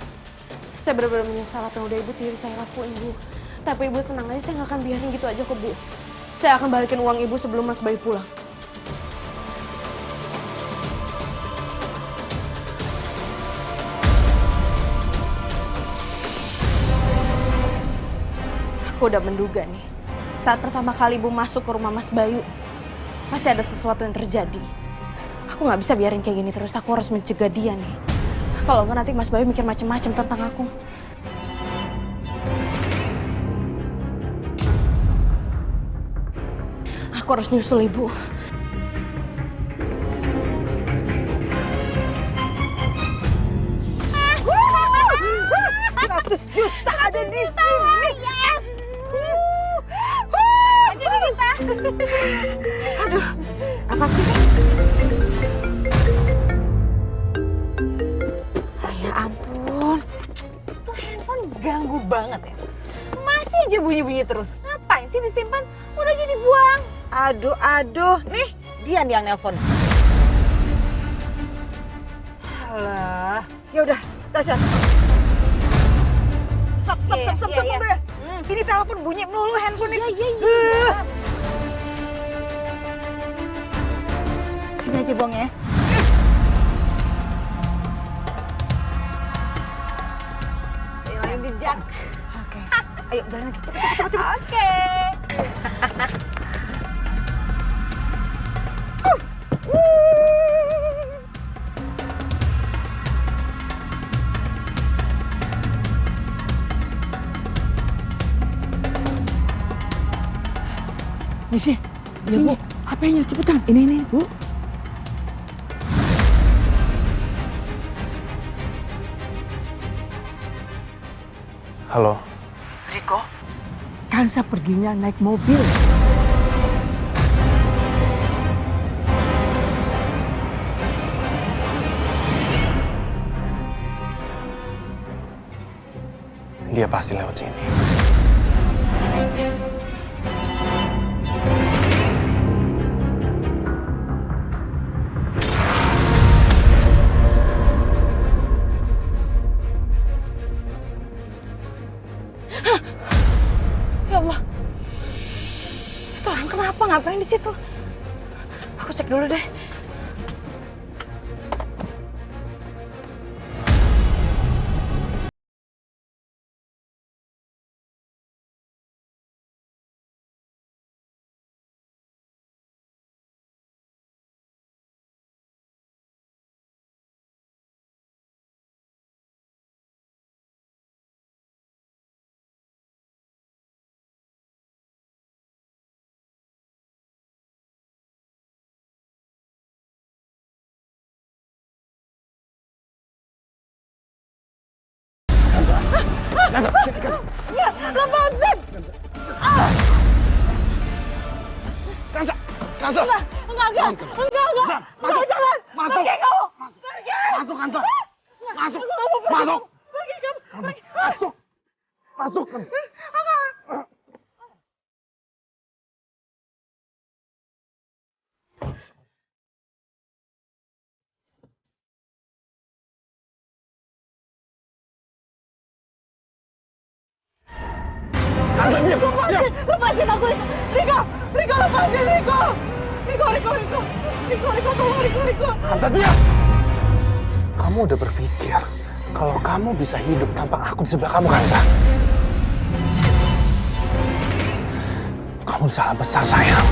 Saya benar-benar menyesal apa yang udah ibu tiri saya lakuin, Bu. Tapi ibu tenang aja, saya nggak akan biarin gitu aja ke Bu. Saya akan balikin uang ibu sebelum Mas Bayu pulang. Aku udah menduga nih, saat pertama kali ibu masuk ke rumah Mas Bayu, pasti ada sesuatu yang terjadi. Aku nggak bisa biarin kayak gini terus, aku harus mencegah dia nih. Kalau nggak nanti Mas Bayu mikir macam-macam tentang aku. Aku harus nyusul ibu. Juta ada di sini. Yes. Jadi kita. Aduh, apa sih? Ya ampun. Tuh handphone ganggu banget ya. Masih aja bunyi-bunyi terus. Ngapain sih disimpan? Udah jadi buang. Aduh. Nih, dia nih yang nelpon. Alah. Ya udah, Tasya. Stop Iya. dulu ya. Ini telepon bunyi melulu handphone ini. Iya. Sini aja buang ya. ninggalin jejak. Oke. Ayo jalan lagi. Oke. Misi, ya Bu, HP-nya cepetan. Ini Bu. Halo, Riko, Kansa perginya naik mobil. dia pasti lewat sini. Ya Allah. Itu orang kenapa? Ngapain di situ? Aku cek dulu deh. Lepasin! Kansa! Kansa! Enggak! Jangan! Masuk! Pergi kamu! Masuk, Kansa! Masuk! Masuk! Pergi kamu! Masuk! Masuk! Lepasin aku, Riko! Riko, lepasin, Riko! Riko, tolong, Riko! Kansa, diam! Kamu udah berpikir kalau kamu bisa hidup tanpa aku di sebelah kamu, Kansa? Kamu salah besar, sayang.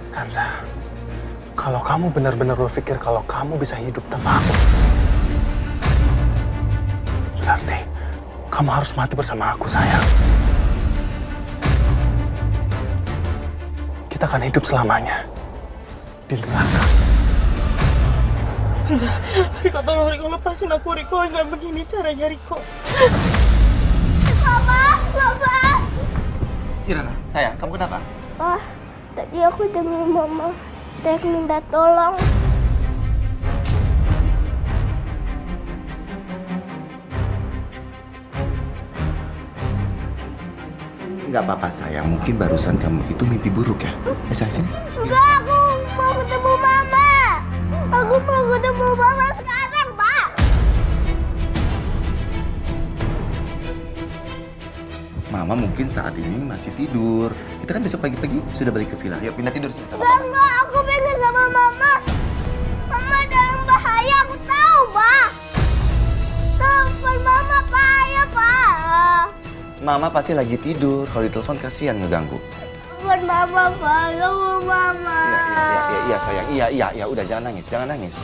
Kansa, kalau kamu benar-benar berpikir kalau kamu bisa hidup tanpa aku, berarti kamu harus mati bersama aku, sayang. Kita akan hidup selamanya di neraka. Riko, tolong, Riko, lepasin aku, Riko. Nggak begini caranya, Riko. Papa! Kirana, sayang, kamu kenapa? Wah, tadi aku dengar mama teriak minta tolong. Nggak apa-apa, sayang. Mungkin barusan kamu itu mimpi buruk ya? Sayang, sini. Enggak, aku mau ketemu mama. Aku mau ketemu mama sekarang, Pak. Mama mungkin saat ini masih tidur. Kita kan besok pagi-pagi sudah balik ke villa. Yuk, pindah tidur sini sama Papa. Enggak, aku pengen sama mama. Mama dalam bahaya, aku tahu, Pak. Telepon mama, Pak, ya, Pak. Mama pasti lagi tidur. Kalau ditelepon kasihan ngeganggu. Buat mama, Pak. Kamu mama. Iya, sayang. Iya. Udah, jangan nangis.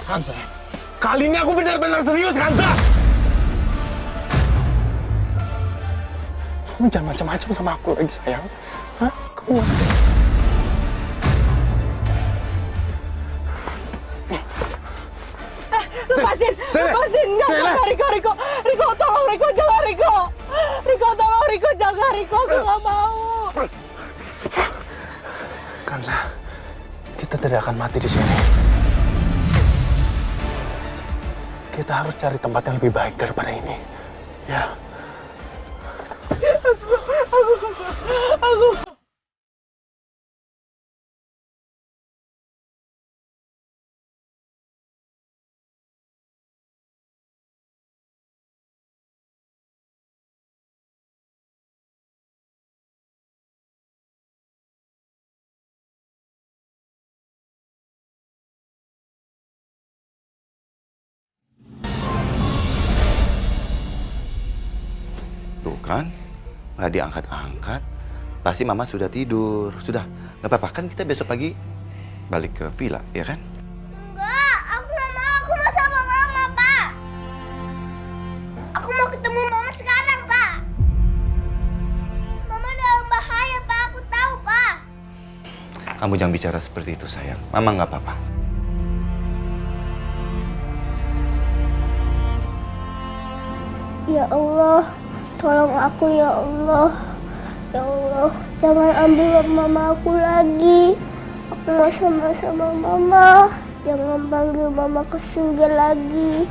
Kansa, kali ini aku benar-benar serius, Kansa. Kamu jangan macam-macam sama aku lagi, sayang. Hah? Kamu Lepasin! Enggak, Riko, tolong, Riko, jangan, Riko! Riko, tolong, Riko, jangan, Riko, aku nggak mau! Kansa, kita tidak akan mati di sini. kita harus cari tempat yang lebih baik daripada ini. Ya. Tuh kan, nggak diangkat-angkat. Pasti mama sudah tidur. Sudah, nggak apa-apa kan kita besok pagi balik ke villa, ya kan? Enggak, aku nggak mau. Aku mau sama mama, Pak. Aku mau ketemu mama sekarang, Pak. Mama dalam bahaya, Pak. Aku tahu, Pak. Kamu jangan bicara seperti itu, sayang. Mama nggak apa-apa. Ya Allah, tolong aku ya Allah. Ya Allah, jangan ambil mama aku lagi. Aku mau sama-sama mama. Jangan panggil mama ke surga lagi.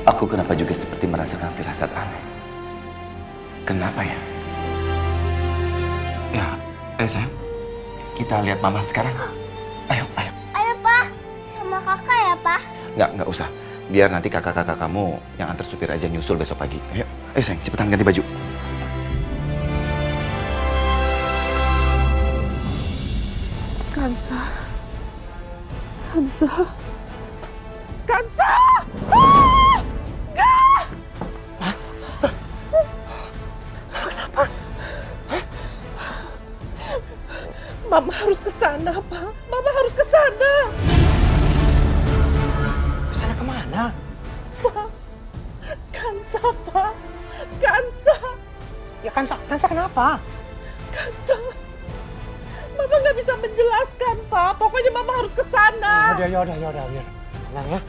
Aku kenapa juga seperti merasakan firasat aneh. Kenapa ya? Ya, ayo sayang. Kita lihat mama sekarang. Ayo, ayo. Ayo, Pak. Sama kakak ya, Pak. Nggak usah. Biar nanti kakak-kakak kamu yang antar supir aja nyusul besok pagi. Ayo, ayo sayang, cepetan ganti baju. Kansa. Kansa. Kansa! Mama harus ke sana, Pak. Mama harus ke sana. Ke sana kemana? Pak. Kansa, Pak. Kansa. Ya Kansa kenapa? Kansa. Mama nggak bisa menjelaskan, Pak. Pokoknya Mama harus ke sana. Yaudah, biar. Tenang ya.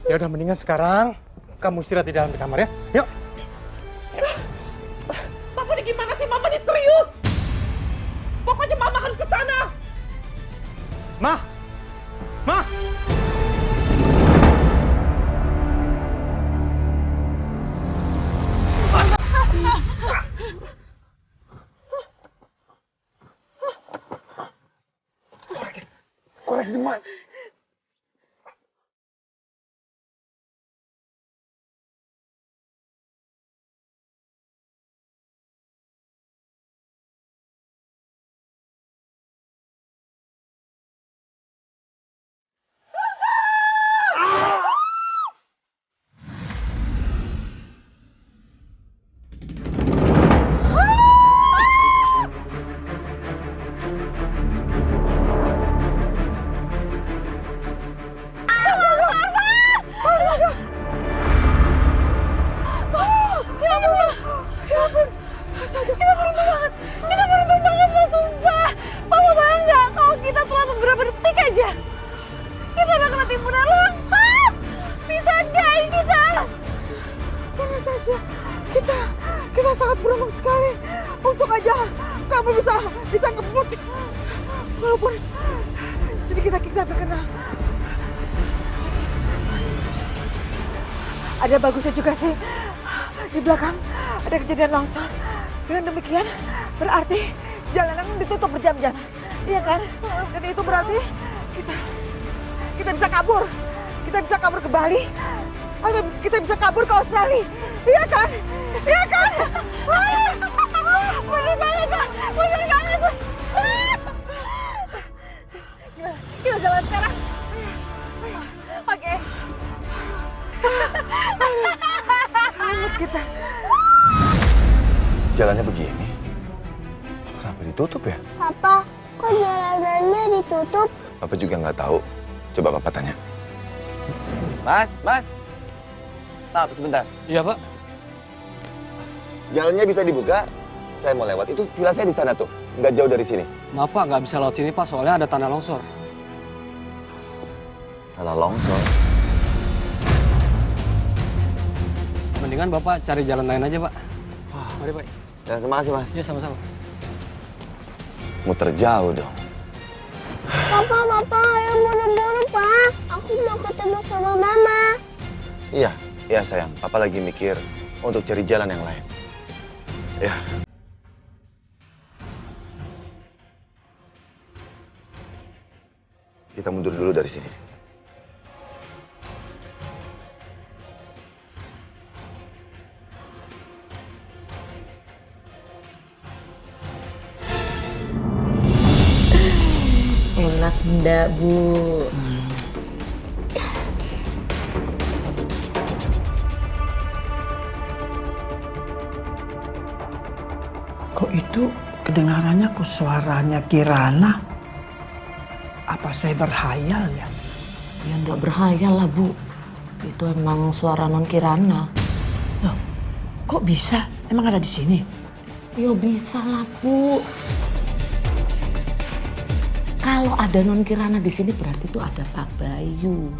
Ya udah mendingan sekarang kamu istirahat di dalam kamar ya. Yuk. Papa ini gimana sih? Mama ini serius. Pokoknya Mama harus ke sana. Ma. Korek di mana? Kita sangat beruntung sekali. Untuk aja kamu bisa ngebut. Walaupun sedikit kita terkena. Ada bagusnya juga sih. Di belakang ada kejadian longsor. Dengan demikian berarti jalanan ditutup berjam-jam. Iya kan? Dan itu berarti kita bisa kabur. Kita bisa kabur ke Bali. Atau kita bisa kabur ke Australia. Iya kan? Iya kan? Bener banget, Pak. Bener banget. Gimana? Kita jalan sekarang. Oke. Selamat kita. Jalannya begini. Kenapa ditutup ya? Papa, kok jalanannya ditutup? Papa juga nggak tahu. Coba Papa tanya. Mas. Maaf, sebentar. Iya, Pak. Jalannya bisa dibuka? Saya mau lewat. Itu villa saya di sana tuh. Nggak jauh dari sini. Maaf, Pak. Nggak bisa lewat sini, Pak. Soalnya ada tanah longsor. Tanah longsor? Mendingan Bapak cari jalan lain aja, Pak. Mari, Pak. Ya, terima kasih, Mas. Ya, sama-sama. Muter jauh dong. Papa, ayo buru-buru, Pak. Aku mau ketemu sama Mama. Iya, iya sayang. Papa lagi mikir untuk cari jalan yang lain. Ya. Kita mundur dulu dari sini. Enak enggak, Bu? Kok itu kedengarannya kok suaranya Kirana? Apa saya berhayal ya? Ya enggak berhayal lah, Bu. Itu emang suara non Kirana. Loh, kok bisa? Emang ada di sini? Ya bisa lah, Bu. Kalau ada non Kirana di sini berarti itu ada Pak Bayu.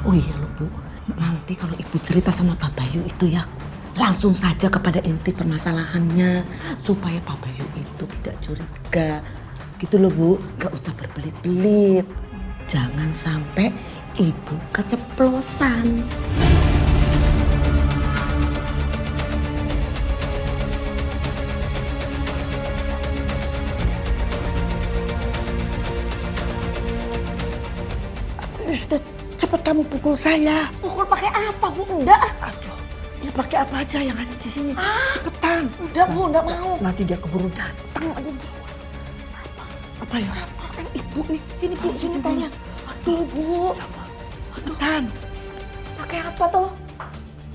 Oh iya loh, Bu. Nanti kalau Ibu cerita sama Pak Bayu itu ya, langsung saja kepada inti permasalahannya supaya Pak Bayu itu tidak curiga. Gitu loh, Bu. Gak usah berbelit-belit. Jangan sampai Ibu keceplosan. Sudah, cepat kamu pukul saya. Pukul pakai apa, Bu? Enggak. Aduh, ya pakai apa aja yang ada di sini. Cepetan. Enggak, Bu, enggak mau. Nanti dia keburu datang. Aduh, apa ya? Kan Ibu nih, sini Bu, sini tanya. Aduh, Bu. Cepetan. Pakai apa tuh?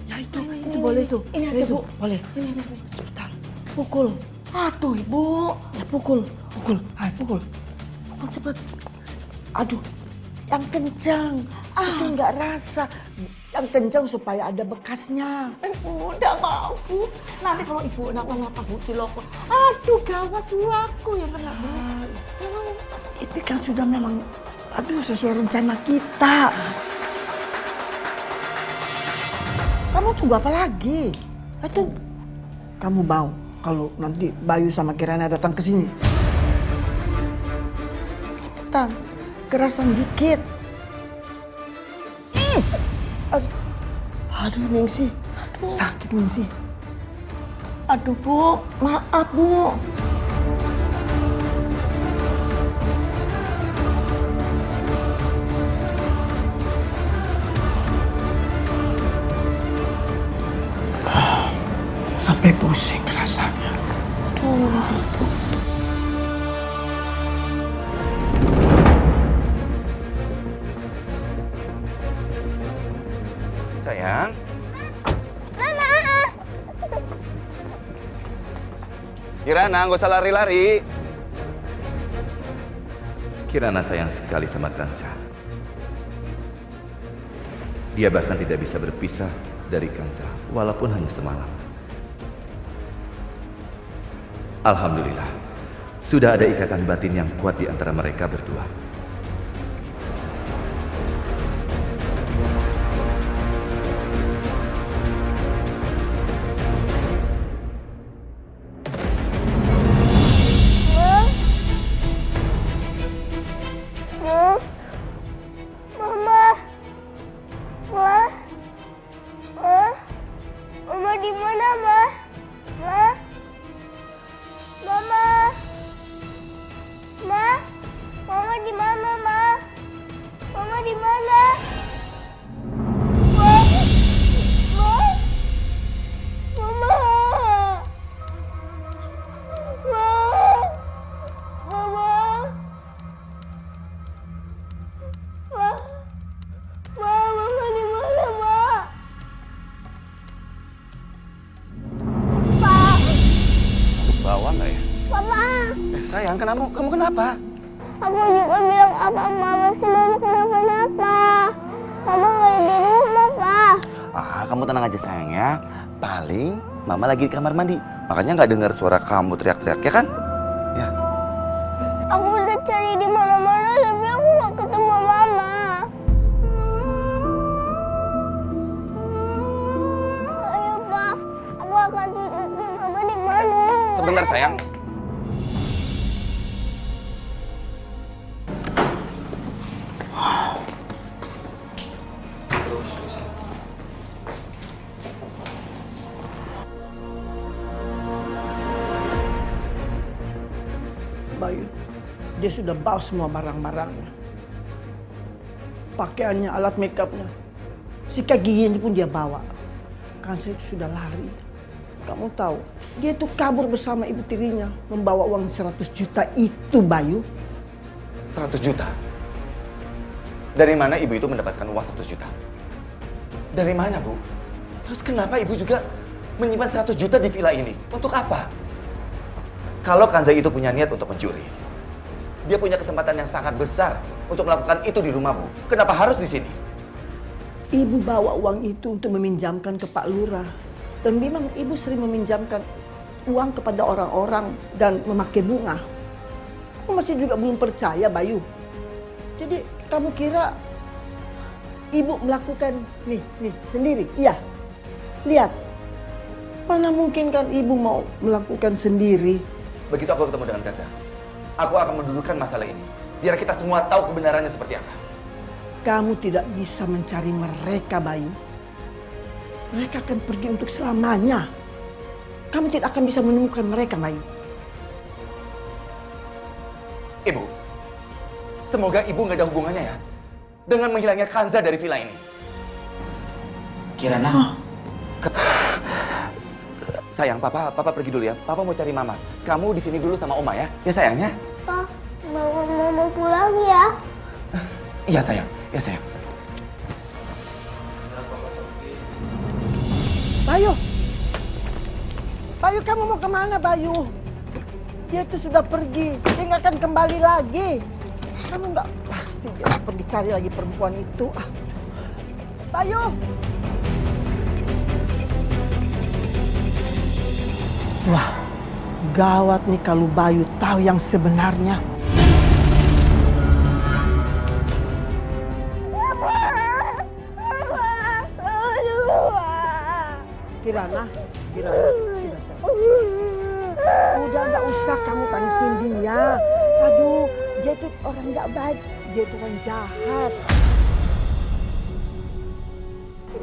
Ya itu boleh tuh. Ini Ya, aja, itu, Bu. Boleh. Ini. Cepetan. Pukul. Aduh, Ibu. Ya pukul. Ayo pukul. Pukul cepet. Aduh, yang kencang. Itu nggak rasa. Yang kencang supaya ada bekasnya. Ibu udah mau, Bu. Nanti kalau Ibu kenapa-napa, Bu, ciloko. Aduh, gawat, Bu, aku yang kena, Bu. Itu kan sudah memang, sesuai rencana kita. Kamu tunggu apa lagi? Itu kamu mau kalau nanti Bayu sama Kirana datang ke sini? Cepetan, kerasan dikit. Aduh, Ningsi. Sakit, Ningsi. Aduh, Bu. Maaf, Bu. Sampai pusing rasanya. Sayang. Kirana, nggak usah lari-lari. Kirana sayang sekali sama Kansa. Dia bahkan tidak bisa berpisah dari Kansa, walaupun hanya semalam. Alhamdulillah, sudah ada ikatan batin yang kuat di antara mereka berdua. Mama di mana, Ma? Ma? Mama? Ma? Mama di mana, Ma? Mama di mana? Ma? Ma? Mama? Ma? Mama? Ma? Ma, Mama di mana, Ma? Bawa nggak ya? Papa, Sayang, kamu kenapa? aku juga bilang apa Mama sih Mama kenapa-napa. Mama nggak ada di rumah, Pak. Kamu tenang aja sayang ya. Paling Mama lagi di kamar mandi. Makanya nggak dengar suara kamu teriak-teriak, ya kan? Ya. Aku udah cari di mana-mana tapi aku nggak ketemu Mama. sebentar sayang. Bayu, dia sudah bawa semua barang-barangnya. Pakaiannya, alat makeupnya. Sikat giginya pun dia bawa. Kansa itu sudah lari. Kamu tahu, dia itu kabur bersama ibu tirinya. Membawa uang 100 juta itu, Bayu. 100 juta? Dari mana ibu itu mendapatkan uang 100 juta? Dari mana, Bu? Terus kenapa ibu juga menyimpan 100 juta di villa ini? Untuk apa? Kalau Kanza itu punya niat untuk mencuri, dia punya kesempatan yang sangat besar untuk melakukan itu di rumah, Bu. Kenapa harus di sini? Ibu bawa uang itu untuk meminjamkan ke Pak Lurah. Dan memang ibu sering meminjamkan uang kepada orang-orang dan memakai bunga. Kamu masih juga belum percaya, Bayu. Jadi kamu kira ibu melakukan nih sendiri? Iya. Lihat. Mana mungkin kan ibu mau melakukan sendiri? Begitu aku ketemu dengan Kanza, aku akan mendudukkan masalah ini. Biar kita semua tahu kebenarannya seperti apa. Kamu tidak bisa mencari mereka, Bayu. Mereka akan pergi untuk selamanya. Kamu tidak akan bisa menemukan mereka, Bayu. Ibu, semoga ibu nggak ada hubungannya ya dengan menghilangnya Kanza dari villa ini. Kirana. Sayang, papa pergi dulu ya. Papa mau cari mama. Kamu di sini dulu sama oma ya. Ya sayangnya. Pa, mama pulang ya. Iya sayang. Ya sayang. Bayu. Bayu, kamu mau kemana, Bayu? Dia itu sudah pergi. Dia nggak akan kembali lagi. Kamu nggak pasti dia pergi cari lagi perempuan itu. Bayu. Wah, gawat nih kalau Bayu tahu yang sebenarnya. Kirana, sudah sayang. Udah nggak usah kamu tangisin dia. Aduh, dia itu orang nggak baik, dia itu orang jahat.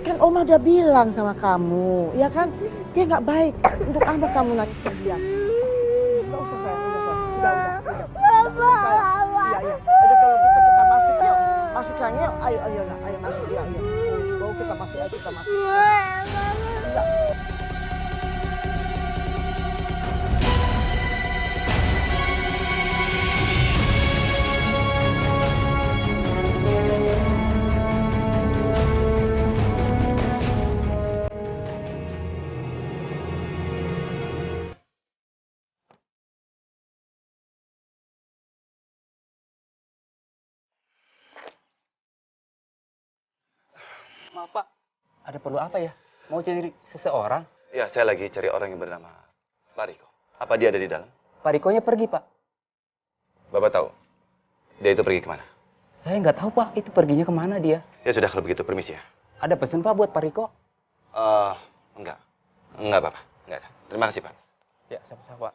Kan Oma udah bilang sama kamu, ya kan? Dia nggak baik. Untuk apa kamu nangisin dia? Nggak usah sayang, udah. Iya. Udah kalau kita masuk yuk, masuk yang yuk. Ayo masuk dia, ayo. Bawa kita masuk, ayo kita masuk. Enggak. Maaf Pak, ada perlu apa ya? Mau cari seseorang? Ya, saya lagi cari orang yang bernama Pak Riko. Apa dia ada di dalam? Pak Rikonya pergi Pak. Bapak tahu dia itu pergi kemana? Saya nggak tahu Pak, itu perginya kemana dia? Ya sudah kalau begitu, permisi ya. Ada pesan Pak buat Pak Riko? Enggak apa-apa, enggak ada. Terima kasih Pak. Ya, sama-sama Pak.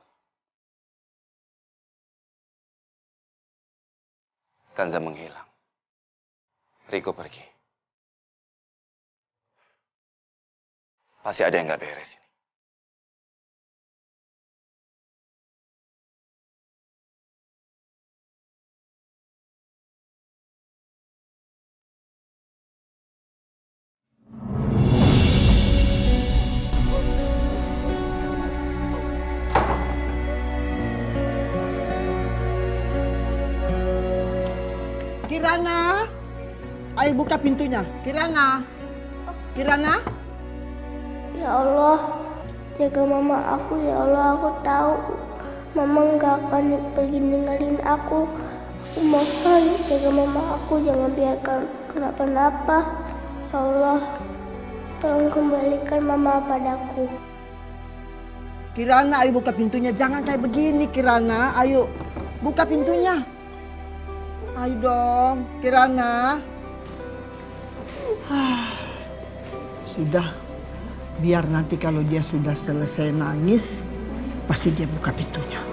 Kanza menghilang. Riko pergi. Pasti ada yang nggak beres ini. Kirana, ayo buka pintunya. Kirana. Ya Allah, jaga mama aku ya Allah. Aku tahu mama nggak akan pergi ninggalin aku. Aku mohon jaga mama aku, jangan biarkan kenapa-napa. Ya Allah, tolong kembalikan mama padaku. Kirana, ayo buka pintunya. Jangan kayak begini, Kirana. Ayo, buka pintunya. Ayo dong, Kirana. Sudah, biar nanti kalau dia sudah selesai nangis, pasti dia buka pintunya.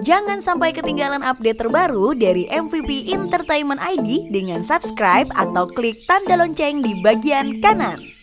Jangan sampai ketinggalan update terbaru dari MVP Entertainment ID dengan subscribe atau klik tanda lonceng di bagian kanan.